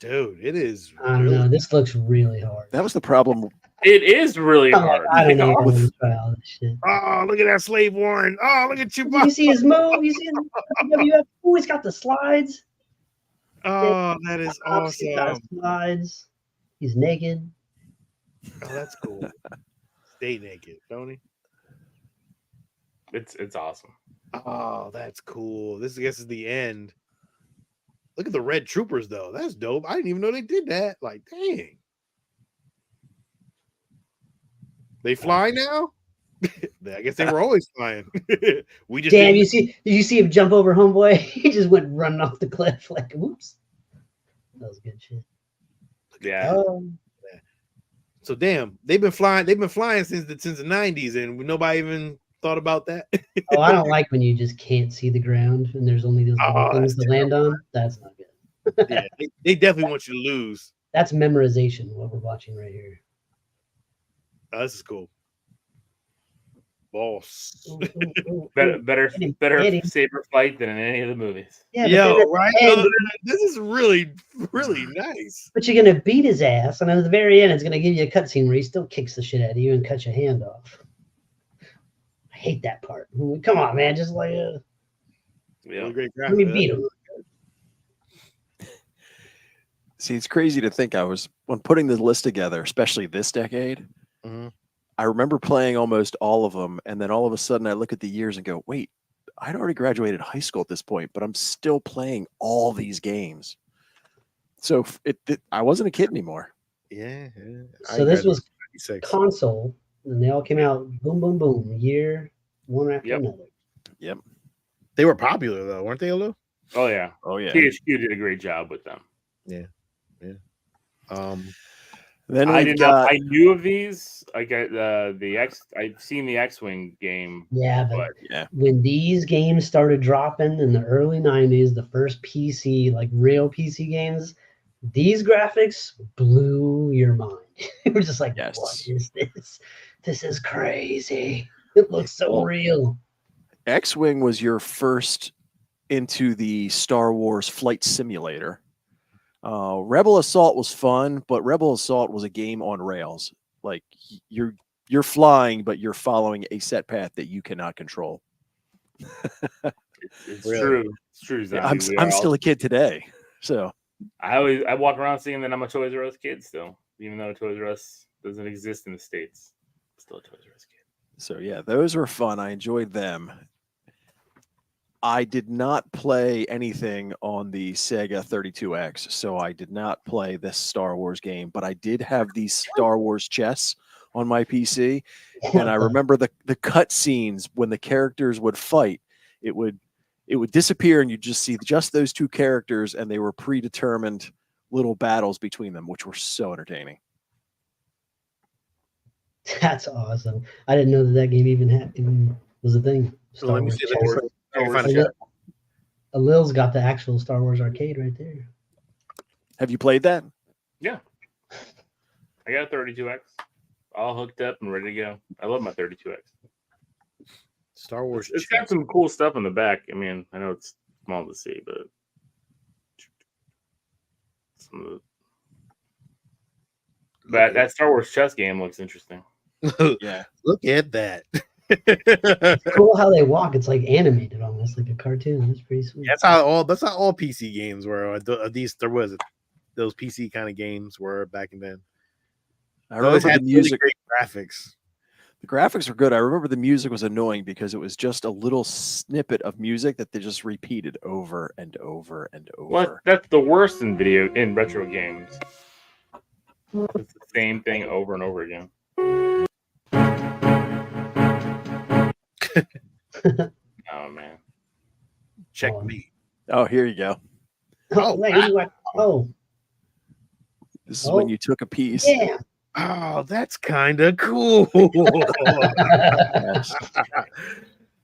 Dude, it is. I don't know. This looks really hard. That was the problem. It is really hard. I don't know. With- Try all this shit. Oh, look at that slave warren. Oh, look at Chewbacca. You see his move? You see his WWF? Oh, he's got the slides. Oh, that is He's got awesome. slides. He's naked. Oh, that's cool. Stay naked, don't he? It's awesome. Oh, that's cool. This, I guess, is the end. Look at the red troopers, though. That's dope. I didn't even know they did that. Like, dang. They fly now? I guess they were always flying. We just Damn, didn't- did you see him jump over homeboy? He just went running off the cliff like whoops. That was good shit. Yeah. Oh, So damn, they've been flying since the 90s, and nobody even thought about that. oh, I don't like when you just can't see the ground and there's only those little Oh, things to land on. That's not good. Yeah, they definitely want you to lose. That's memorization, what we're watching right here. Oh, this is cool. Boss. Ooh, ooh, ooh, Better ooh. better Hit him, better hit him. saber fight than in any of the movies. Yeah, but, Yo, then right? at the end, This is really, really nice. but you're gonna beat his ass, and at the very end, it's gonna give you a cutscene where he still kicks the shit out of you and cuts your hand off. I hate that part. Come on, man, just like Yeah. Really great let me graphics. beat him. See, it's crazy to think when putting the list together, especially this decade, Mhm. I remember playing almost all of them. And then all of a sudden I look at the years and go, wait, I'd already graduated high school at this point, but I'm still playing all these games. So I wasn't a kid anymore. Yeah. So this was 96. console, and they all came out boom, boom, boom, year one after Yep. another. They were popular though, weren't they, Lou? Oh yeah. Oh, yeah. THQ did a great job with them. Then I we did got, not. I knew of these. Like the X. I've seen the X-wing game. Yeah, but yeah. when these games started dropping in the early 90s, the first PC, like real PC games, these graphics blew your mind. It was just like, Yes. what is this? This is crazy. It looks so Well, real. X-Wing was your first into the Star Wars flight simulator. Rebel Assault was fun, but Rebel Assault was a game on rails. Like you're flying, but you're following a set path that you cannot control. It's Really? true. It's true. Yeah, Zombie. I'm still a kid today, so I walk around saying that I'm a Toys R Us kid still, even though Toys R Us doesn't exist in the States. I'm still a Toys R Us kid. yeah, those were fun. I enjoyed them. I did not play anything on the Sega 32X, so I did not play this Star Wars game, but I did have these Star Wars chess on my PC, and I remember the cut scenes when the characters would fight. It would disappear, and you just see just those two characters, and they were predetermined little battles between them, which were so entertaining. That's awesome. I didn't know that game even was a thing. So let me Wars see. chess. Let me find the chat. Lil's got the actual Star Wars arcade right there. Have you played that? Yeah. I got a 32X. All hooked up and ready to go. I love my 32X. Star Wars. It's got some cool stuff in the back. I mean, I know it's small to see, but that Star Wars chess game looks interesting. Yeah. Look at that. It's cool how they walk. It's like animated, almost like a cartoon. That's pretty sweet. That's how all PC games were. These there was those PC kind of games were back then. I remember the music. Really great graphics. The graphics were good. I remember the music was annoying because it was just a little snippet of music that they just repeated over and over and over. Well, that's the worst in retro games. It's the same thing over and over again. Oh man. Checkmate. Oh, here you go. Oh, wait, oh. This is when you took a piece. Yeah. Oh, that's kind of cool.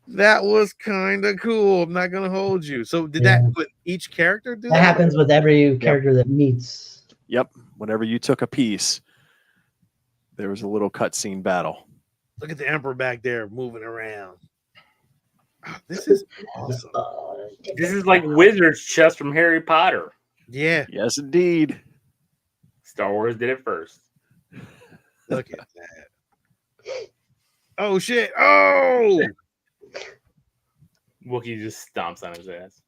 That was kind of cool. I'm not gonna hold you. So did that with each character do that? That happens with every character that meets. Yep. Whenever you took a piece, there was a little cutscene battle. Look at the Emperor back there moving around. Oh, this is awesome. This is like Wizard's chess from Harry Potter. Yeah. Yes, indeed. Star Wars did it first. Look at that. Oh shit. Oh. Wookiee just stomps on his ass.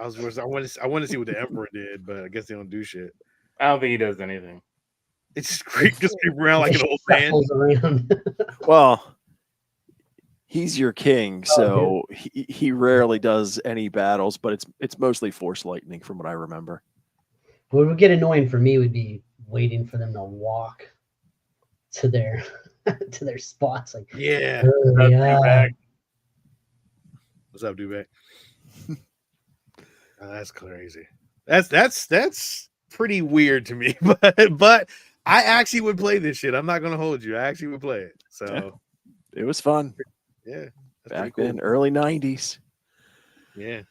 I want to see what the Emperor did, but I guess they don't do shit. I don't think he does anything. It's just creep around like an old man. Around. Well, he's your king, so he rarely does any battles, but it's mostly Force lightning from what I remember. What would get annoying for me would be waiting for them to walk to their to their spots. Like, Yeah. What's up, Dubak? Oh, that's crazy. That's pretty weird to me, but I actually would play this shit. I'm not gonna hold you. I actually would play it. So it was fun. Yeah, back then, early '90s. Yeah.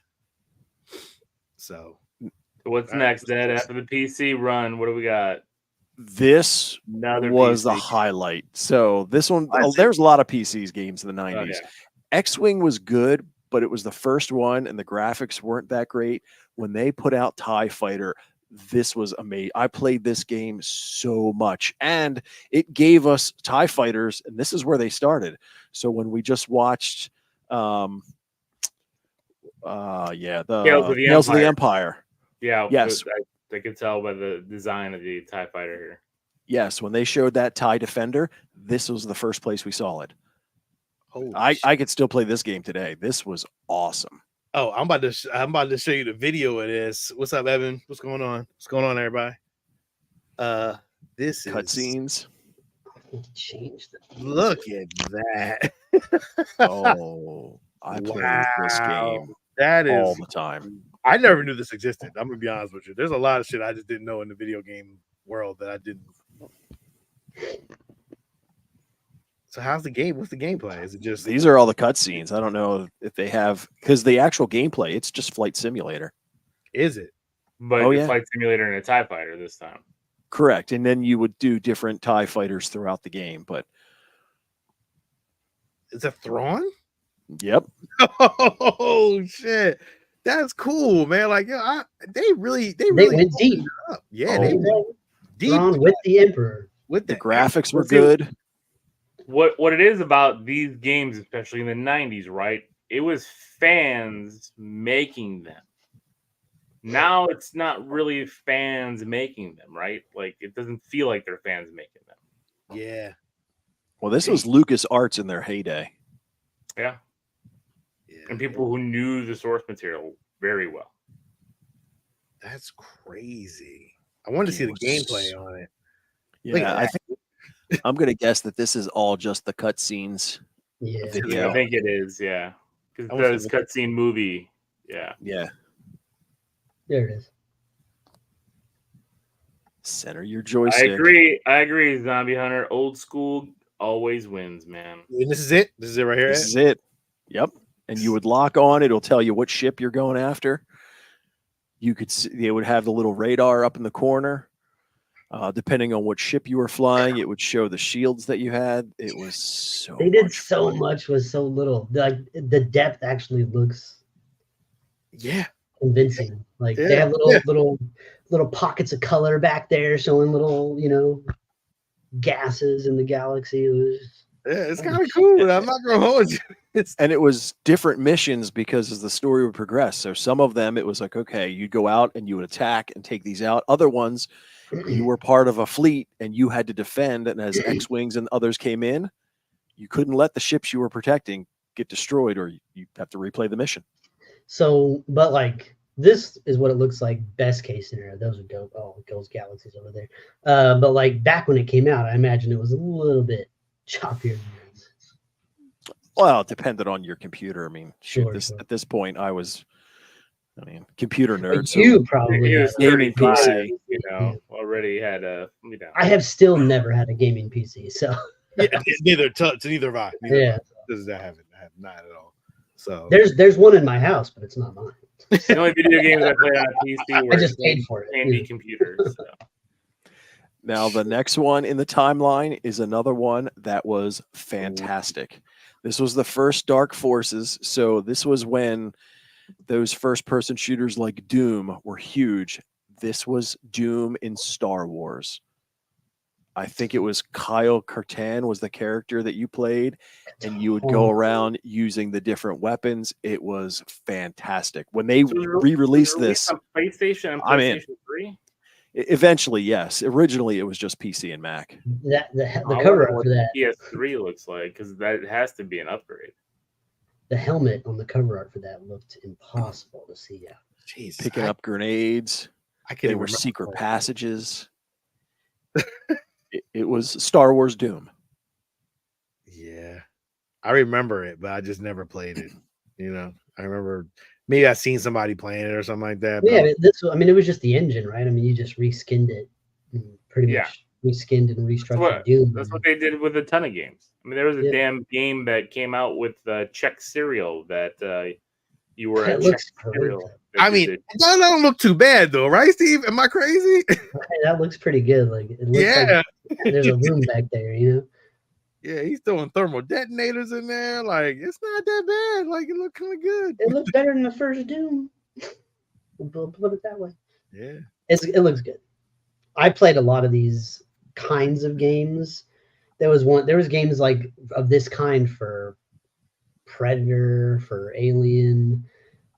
So what's next, Dad? After the PC run, what do we got? This was the highlight. So this one, there's a lot of PCs games in the 90s. Oh, yeah. X-Wing was good, but it was the first one, and the graphics weren't that great. When they put out TIE Fighter, this was amazing. I played this game so much, and it gave us TIE Fighters, and this is where they started. So when we just watched, the Tales of the Empire. Yeah, yes, I could tell by the design of the TIE Fighter here. Yes, when they showed that TIE Defender, this was the first place we saw it. Oh, I could still play this game today. This was awesome. Oh, I'm about to show you the video of this. What's up, Evan? What's going on? What's going on, everybody? This is cutscenes. Look at that. Oh, I played this game. That is all the time. I never knew this existed. I'm gonna be honest with you. There's a lot of shit I just didn't know in the video game world that I didn't. So how's the game? What's the gameplay? Is it just these are all the cutscenes? I don't know if they have, because the actual gameplay, it's just Flight Simulator. Is it? But Flight Simulator and a TIE Fighter this time. Correct. And then you would do different TIE Fighters throughout the game, but is it Thrawn? Yep. Oh shit. That's cool, man. Like, yeah, they really went deep. Yeah, they went deep with the Emperor. With the graphics were good. What it is about these games, especially in the 90s, right? It was fans making them. Now it's not really fans making them, right? Like, it doesn't feel like they're fans making them. Yeah. Well, this was LucasArts in their heyday. Yeah. And people who knew the source material very well. That's crazy. I want to see the gameplay on it. Yeah, I think I'm going to guess that this is all just the cutscenes. Yeah. I think it is, yeah. Because it does cutscene movie. Yeah. Yeah. There it is. Center your joystick. I agree, Zombie Hunter. Old school always wins, man. And this is it. This is it right here. This is it. Yep. And you would lock on. It'll tell you what ship you're going after. You could see, it would have the little radar up in the corner. Depending on what ship you were flying, it would show the shields that you had. It was so. They did much so fun. much with so little. Like the depth actually looks Yeah. convincing. Like Yeah, they have little pockets of color back there, showing little gases in the galaxy. It was Yeah, it's kind of cool. I'm not gonna hold you. And it was different missions because as the story would progress. So some of them, it was like, okay, you'd go out and you would attack and take these out. Other ones, you were part of a fleet and you had to defend. And as X-Wings and others came in, you couldn't let the ships you were protecting get destroyed or you have to replay the mission. so, but like this is what it looks like. Best case scenario. Those are dope. Oh, those galaxies over there. But like back when it came out, I imagine it was a little bit choppier. Well, it depended on your computer. I mean, Sure. at this point, computer nerd. So You probably He have was a gaming 35, PC. already had a. I have still never had a gaming PC, so Yeah, neither have I. yeah. I haven't not at all. So There's one in my house, but it's not mine. The only video games I played on a PC were I just paid for it. handy Yeah. computers. So. Now, the next one in the timeline is another one that was fantastic. This was the first Dark Forces. So this was when those first-person shooters like Doom were huge. This was Doom in Star Wars. I think it was Kyle Katarn was the character that you played, and you would go around using the different weapons. It was fantastic. When they re-released this on PlayStation and I mean, PlayStation 3. Eventually, yes. Originally, it was just PC and Mac. The I cover wonder art what for that, PS3 looks like because that has to be an upgrade. the helmet on the cover art for that looked impossible to see out. Jesus, Picking up grenades. I can't They even were remember secret all that. passages. It was Star Wars Doom. Yeah, I remember it, but I just never played it. I remember maybe I seen somebody playing it or something like that. Yeah, but it was just the engine, right? I mean, you just reskinned it, and pretty Yeah. much reskinned and restructured Doom. That's what they did with a ton of games. I mean, there was a Yeah. damn game that came out with Czech cereal that you were It a looks Czech great. cereal. I mean, that don't look too bad though, right, Steve? Am I crazy? That looks pretty good. Like it looks Yeah. like there's a room back there, Yeah, he's throwing thermal detonators in there. Like, it's not that bad. Like, it looked kind of good. It looks better than the first Doom. We'll put it that way. Yeah. It looks good. I played a lot of these kinds of games. There was games like of this kind for Predator, for Alien.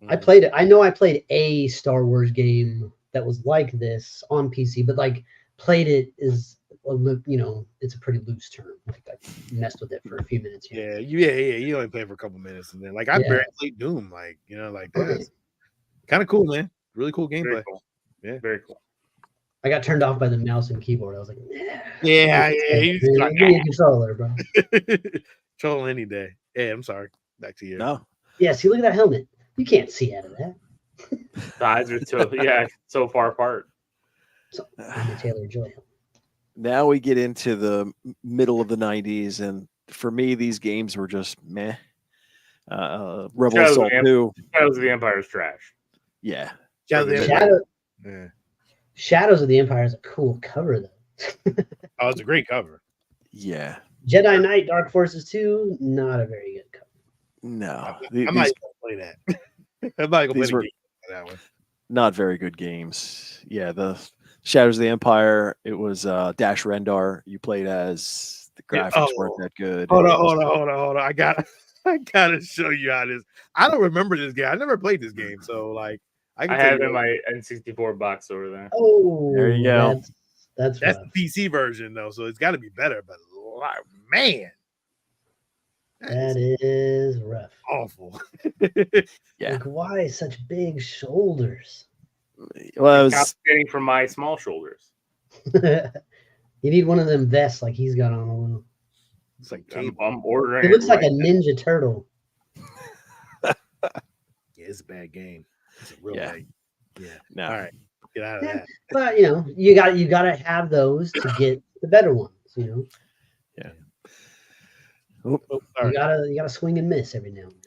I played it. I know I played a Star Wars game that was like this on PC, but like played it is it's a pretty loose term. Like I messed with it for a few minutes. Yeah. You only play for a couple minutes, and then like I barely played Doom. Like, like that's kind of cool, man. Really cool gameplay. Very cool. Yeah, very cool. I got turned off by the mouse and keyboard. I was like, yeah. He's like, give me a controller, bro. troll any day. Yeah, I'm sorry. Back to you. No. Yeah, see, look at that helmet. You can't see out of that. The eyes are so far apart. So, I'm a Taylor Joy helmet. Now we get into the middle of the 90s, and for me, these games were just meh. Rebel Assault 2. Shadows of the Empire is trash. Yeah. Shadows of the Empire is a cool cover, though. Oh, it's a great cover. Yeah. Jedi Knight Dark Forces 2, not a very good cover. No. I might play that. I might go play the game for that one. Not very good games. Yeah, the Shadows of the Empire, it was Dash Rendar. You played as the graphics weren't that good. Hold on. I gotta show you how this. I don't remember this game. I never played this game, so like I have in my N64 box over there. Oh, there you go. That's the PC version though, so it's got to be better. But man, that is rough. Awful. Yeah. Like, why such big shoulders? Well, I was compensating for my small shoulders. You need one of them vests like he's got on a little. It's like I'm ordering. It looks like a Ninja Turtle. Yeah, it's a bad game. It's a real bad. Yeah. No. All right. Get out of Yeah. that. But you gotta have those to get the better ones. Yeah. Oh, sorry. You gotta swing and miss every now and then.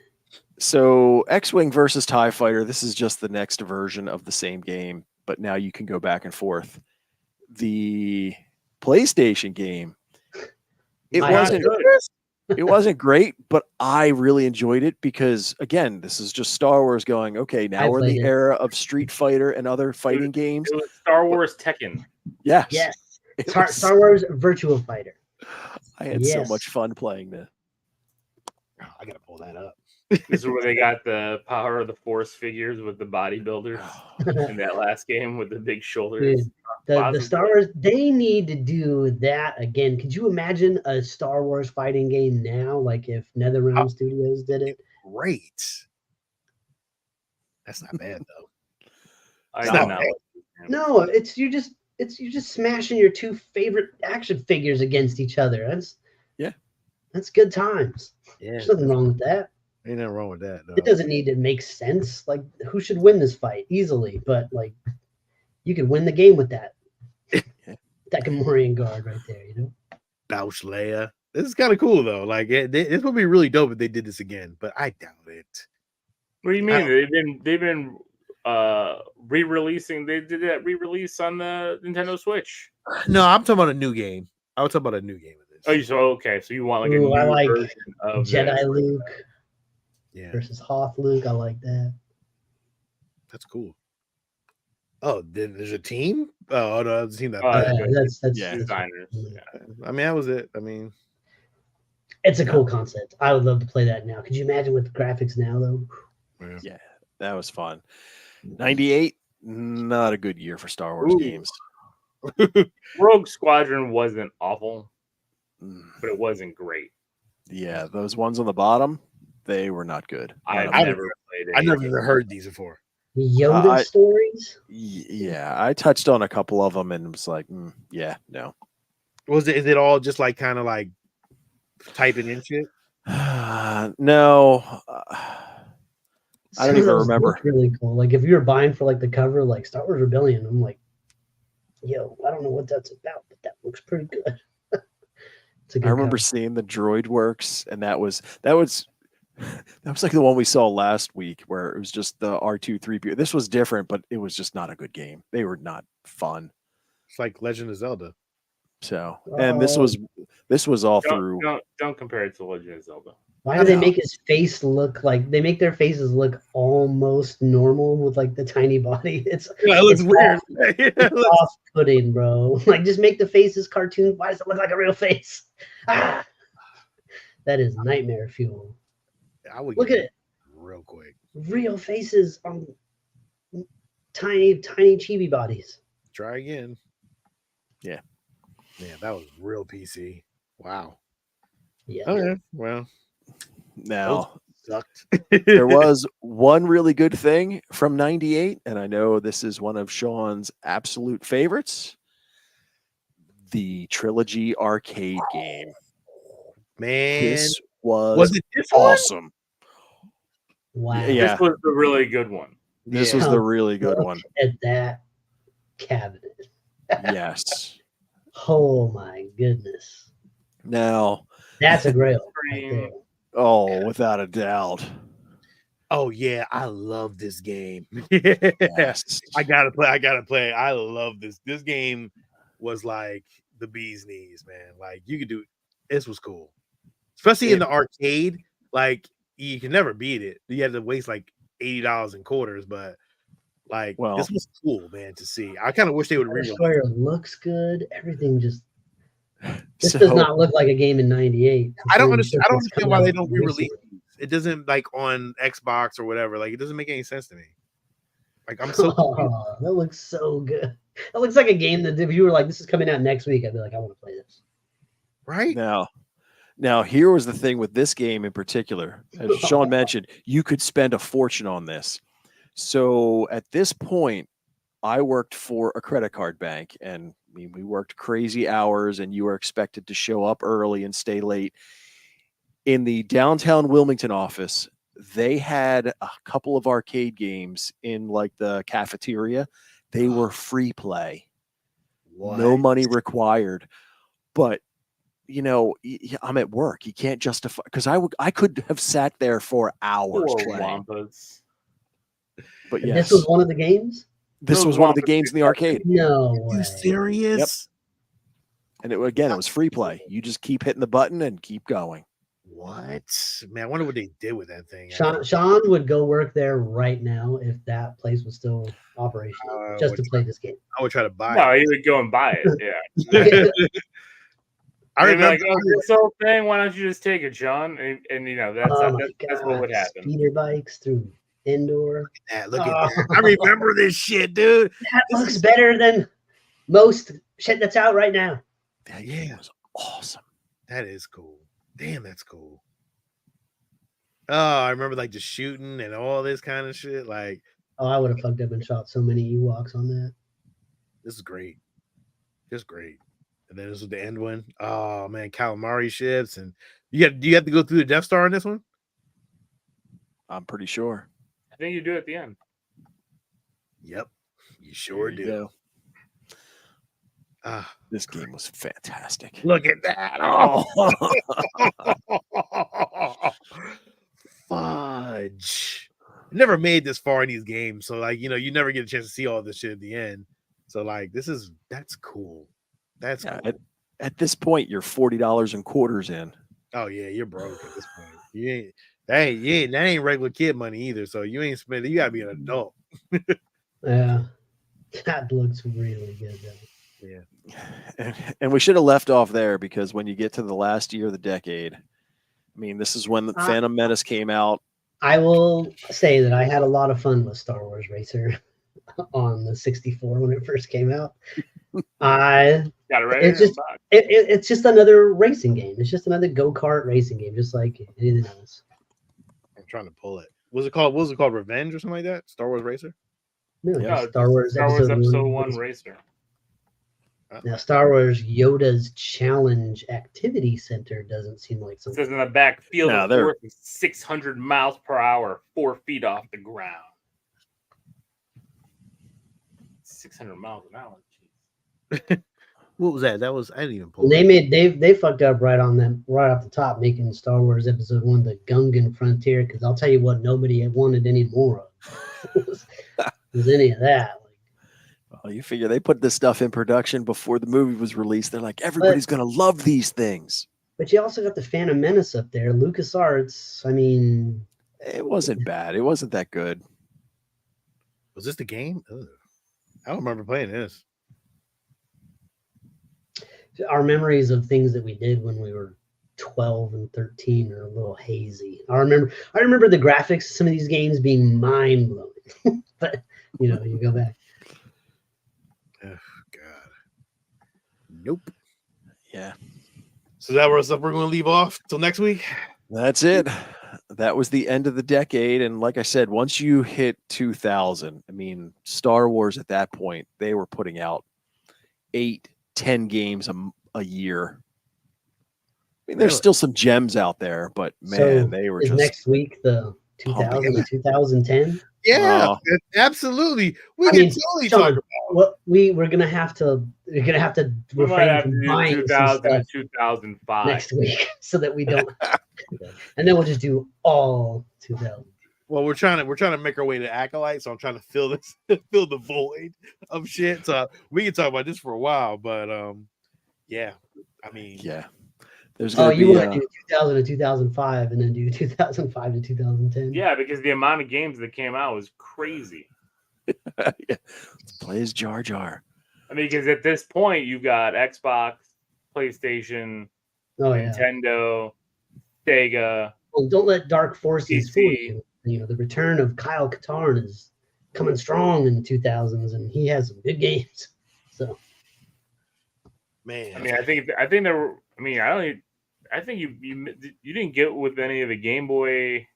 So X-Wing versus TIE Fighter, this is just the next version of the same game, but now you can go back and forth. The PlayStation game, it wasn't great, but I really enjoyed it because, again, this is just Star Wars going, okay, now we're in the era of Street Fighter and other fighting games. It was Star Wars Tekken. Yes. Yes. Star Wars Virtual Fighter. I had so much fun playing this. Oh, I gotta pull that up. This is where they got the Power of the Force figures with the bodybuilders in that last game with the big shoulders. Dude, the Star Wars, they need to do that again. Could you imagine a Star Wars fighting game now, like if NetherRealm Studios did it? Great. That's not bad though. I don't know. No, you're just smashing your two favorite action figures against each other. That's good times. Yeah. There's nothing wrong with that. Ain't nothing wrong with that though. It doesn't need to make sense. Like, who should win this fight easily? But like, you could win the game with that. That Gamorrean guard right there, Bouch Leia. This is kind of cool though. Like, it's gonna be really dope if they did this again, but I doubt it. What do you mean? They've been re-releasing. They did that re-release on the Nintendo Switch. No, I'm talking about a new game. I was talking about a new game of this. Oh, so you want like a new version of Jedi this. Luke versus Hoth Luke. I like that. That's cool. Oh, there's a team? Oh no, I've seen that. That's designers. Yeah. I mean, that was it. I mean, it's a cool concept. I would love to play that now. Could you imagine with the graphics now though? Yeah, that was fun. 98, not a good year for Star Wars games. Rogue Squadron wasn't awful, but it wasn't great. Yeah, those ones on the bottom, they were not good. I've never played it. I never even heard these before. Yoda stories? Yeah, I touched on a couple of them and was like, yeah, no. Is it all just like kind of like typing in shit? No. I don't even remember. Really cool. Like if you were buying for like the cover, like Star Wars Rebellion, I'm like, yo, I don't know what that's about, but that looks pretty good. I remember seeing the Droid Works, and that was like the one we saw last week, where it was just the R2-3PO. This was different, but it was just not a good game. They were not fun. It's like Legend of Zelda. So, and this was all through. Don't compare it to Legend of Zelda. Why do they make his face look like they make their faces look almost normal with like the tiny body? It looks weird. It's off-putting, bro. Like just make the faces cartoon. Why does it look like a real face? That is nightmare fuel. I would look at it real quick. Real faces on tiny chibi bodies. Try again. Yeah. Yeah, that was real PC. Wow. Yeah. Okay. Well. Now, sucked. There was one really good thing from 98, and I know this is one of Sean's absolute favorites. The Trilogy arcade game. Man, this was it this awesome. One? Wow. Yeah. This was the really good one. This was the really good one. At that cabinet. Yes. Oh my goodness. Now that's a grail. Right there. Oh, without a doubt. Oh yeah, I love this game. Yes. I gotta play. I love this. This game was like the bee's knees, man. Like you could do this was cool. Especially in the arcade. Like you can never beat it. You had to waste like $80 in quarters, but like this was cool, man, to see. I kind of wish they would re-release it. Looks good. Everything just this does not look like a game in 98. I don't understand why they don't re-release it. It doesn't like on Xbox or whatever. Like it doesn't make any sense to me. Like I'm so that looks so good. That looks like a game that if you were like, this is coming out next week, I'd be like, I want to play this. Right now, here was the thing with this game in particular. As Sean mentioned, you could spend a fortune on this. So at this point, I worked for a credit card bank, and I mean, we worked crazy hours, and you were expected to show up early and stay late. In the downtown Wilmington office, they had a couple of arcade games in like the cafeteria. They were free play, no money required. But you know, I'm at work. You can't justify, because I could have sat there for hours Poor playing. Wampas. But And yes, this was one of the games. this Those was one of the Wampas games in the arcade. No Are you way. serious? Yep. And it was free play. You just keep hitting the button and keep going. What? Man, I wonder what they did with that thing. Sean would go work there right now if that place was still operational, just to play this game. I would try to buy No, it. he would go and buy it. Yeah. I They'd be remember. like, oh, this whole thing, why don't you just take it, John? And you know, that's what would happen. Speeder bikes through indoor. Look at that. I remember this shit, dude. That looks better than most shit that's out right now. That game was awesome. That is cool. Damn, that's cool. Oh, I remember like just shooting and all this kind of shit. Like, Oh, I would have fucked up and shot so many Ewoks on that. this is great. Just great. And then this was the end one. Oh man, calamari ships. And do you have to go through the Death Star in this one? I'm pretty sure. I think you do it at the end. Yep. You sure There you do. go. Ah, This game was fantastic. look at that. Oh. Fudge. Never made this far in these games. So, like, you know, you never get a chance to see all this shit at the end. So, like, that's cool. That's Yeah, cool. at this point, you're $40 in quarters in. Oh yeah, you're broke at this point. That ain't regular kid money either. So you ain't spending. You gotta be an adult. Yeah, that looks really good though. Yeah. And we should have left off there, because when you get to the last year of the decade, I mean, this is when the Phantom Menace came out. I will say that I had a lot of fun with Star Wars Racer on the 64 when it first came out. Got it right. It's just another racing game. It's just another go-kart racing game, just like anything else. I'm trying to pull it. What was it called? Revenge or something like that? Star Wars Racer? No, No, just Star Wars Episode 1 Racer. Now, Star Wars Yoda's Challenge Activity Center doesn't seem like It something. says in the back, field No, of they're- force is 600 miles per hour, 4 feet off the ground. 600 miles an hour. Jeez. What was that? I didn't even pull They fucked up right off the top, making Star Wars Episode 1 the Gungan Frontier, because I'll tell you what, nobody had wanted any more of. was any of that. Well, you figure they put this stuff in production before the movie was released. They're like, everybody's going to love these things. But you also got the Phantom Menace up there. LucasArts, I mean... It wasn't bad. It wasn't that good. Was this the game? Ugh. I don't remember playing this. Our memories of things that we did when we were 12 and 13 are a little hazy. I remember the graphics of some of these games being mind-blowing. But, you know, you go back. Oh, God. Nope. Yeah. So that was stuff we're going to leave off till next week. That's it. That was the end of the decade. And like I said, once you hit 2000, I mean, Star Wars at that point, they were putting out 8-10 games a year. I mean, there's still some gems out there, but man, they were is just next week the 2000 to 2010. Yeah, absolutely. We can totally talk about what we're gonna have to We might refrain have to from do buying some 2000 stuff to 2005. next week so that we don't, and then we'll just do all 2000. Well, we're trying to make our way to Acolyte, so I'm trying to fill the void of shit. So we can talk about this for a while, but yeah, I mean, yeah. There's gonna you be want to do 2000 to 2005 and then do 2005 to 2010? Yeah, because the amount of games that came out was crazy. yeah. Play as Jar Jar. I mean, because at this point you've got Xbox, PlayStation, Nintendo, Sega. Well, don't let Dark Forces PC. fool you. You know, the return of Kyle Katarn is coming strong in the 2000s, and he has some good games. So, man, I mean, I think there were. I mean, I think you didn't get with any of the Game Boy.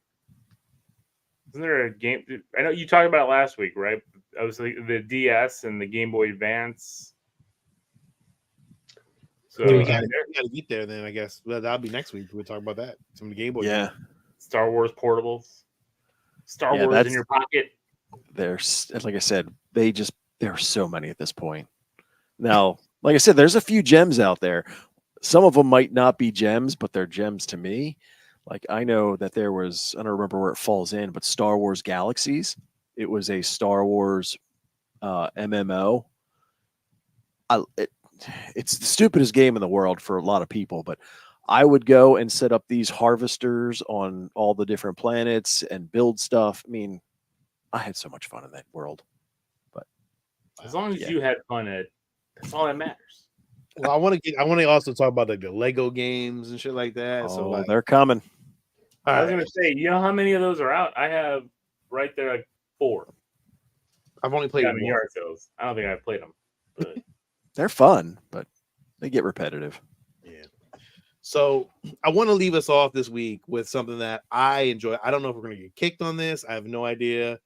Isn't there a game? I know you talked about it last week, right? I was like the DS and the Game Boy Advance. So we gotta get there then, I guess. Well, that'll be next week. We'll talk about that. Some of the Game Boy. Yeah. Star Wars portables. Star Wars in your pocket. There's, like I said, there are so many at this point. Now, like I said, there's a few gems out there. Some of them might not be gems, but they're gems to me. Like I know that there was, I don't remember where it falls in, but Star Wars Galaxies. It was a Star Wars MMO. It's the stupidest game in the world for a lot of people, but I would go and set up these harvesters on all the different planets and build stuff. I mean, I had so much fun in that world. But as long as you had fun at it, that's all that matters. Well, I want to also talk about like the Lego games and shit like that. Oh, so like, they're coming. I was gonna say, you know how many of those are out? I have right there like 4. I've only played yard sales. I don't think I've played them, but they're fun, but they get repetitive. Yeah. So I want to leave us off this week with something that I enjoy. I don't know if we're gonna get kicked on this. I have no idea,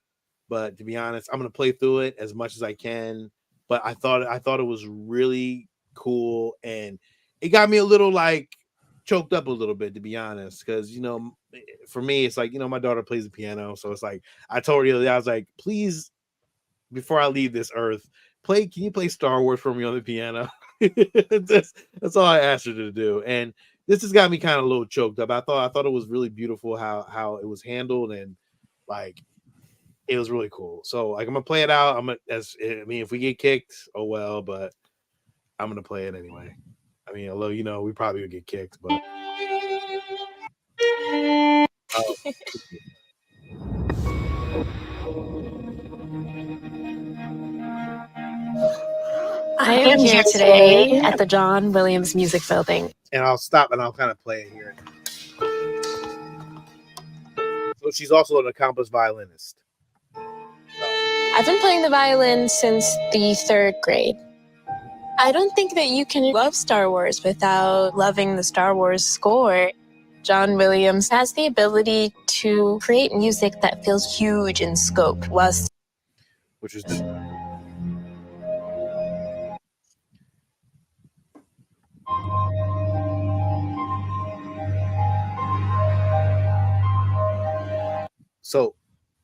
but to be honest, I'm gonna play through it as much as I can. But I thought it was really cool, and it got me a little like choked up a little bit, to be honest, because for me it's like my daughter plays the piano, so it's like I told her the other day, I was like, please, before I leave this earth, can you play Star Wars for me on the piano? that's all I asked her to do, and this has got me kind of a little choked up. I thought it was really beautiful how it was handled, and like it was really cool. So like I'm gonna play it out. If we get kicked, oh well, but I'm gonna play it anyway. I mean, although we probably would get kicked, but I am here today at the John Williams Music Building. And I'll stop and I'll kind of play it here. So she's also an accomplished violinist. I've been playing the violin since the 3rd grade. I don't think that you can love Star Wars without loving the Star Wars score. John Williams has the ability to create music that feels huge in scope, which is the So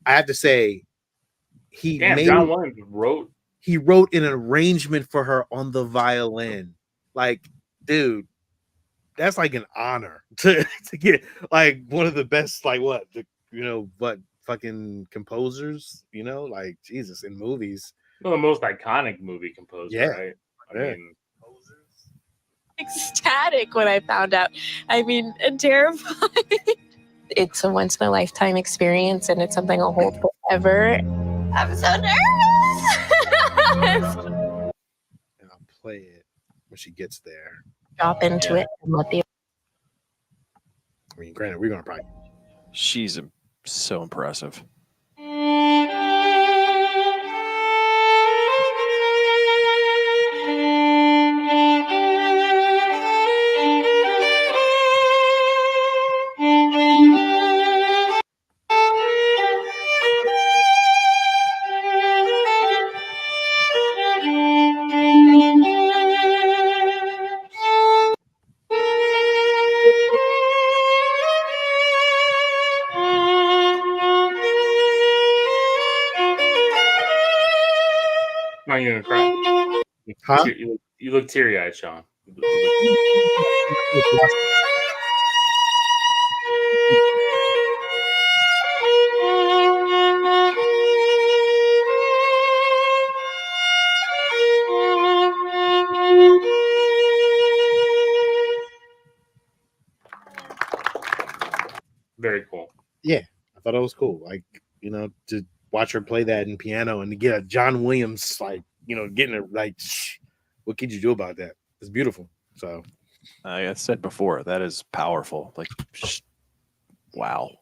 I have to say, John Williams wrote an arrangement for her on the violin. Like, dude, that's like an honor to get like one of the best, like fucking composers, like Jesus in movies. Well, the most iconic movie composer, right? I mean, ecstatic when I found out. I mean, and terrified. It's a once in a lifetime experience, and it's something I'll hold forever. I'm so nervous. And I'll play it when she gets there. Drop into it and let the. I mean, granted, we're gonna probably. She's so impressive. Are you gonna cry? Huh? You look teary-eyed, Sean. Very cool. Yeah, I thought it was cool. Like, to watch her play that in piano and to get a John Williams, like, getting it like, what could you do about that? It's beautiful. So, I said before, that is powerful. Like, wow.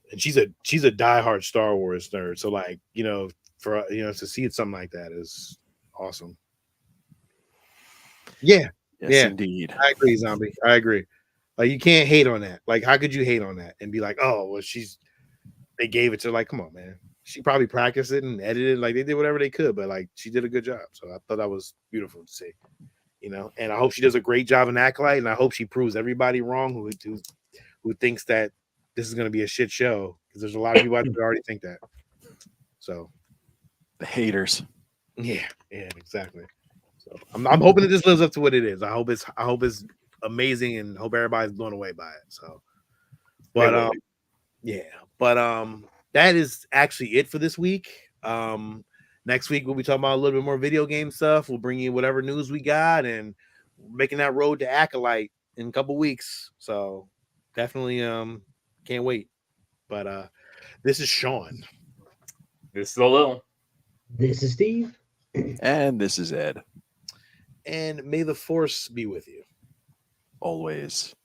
And she's a diehard Star Wars nerd. So, like, for to see something like that is awesome. Yeah, yes, indeed. I agree, Zombie. I agree. Like, you can't hate on that. Like, how could you hate on that and be like, oh, well, they gave it to her. Like, come on, man. She probably practiced it and edited. Like, they did whatever they could, but like, she did a good job. So I thought that was beautiful to see. And I hope she does a great job in Acolyte, and I hope she proves everybody wrong who thinks that this is going to be a shit show. because there's a lot of people out there that already think that. So The haters. yeah, exactly. So I'm hoping it just lives up to what it is. I hope it's amazing and hope everybody's blown away by it. So, but that is actually it for this week. Next week we'll be talking about a little bit more video game stuff. We'll bring you whatever news we got and making that road to Acolyte in a couple weeks. So definitely can't wait. But this is Sean. This is Lil. This is Steve. And this is Ed. And may the force be with you. Always.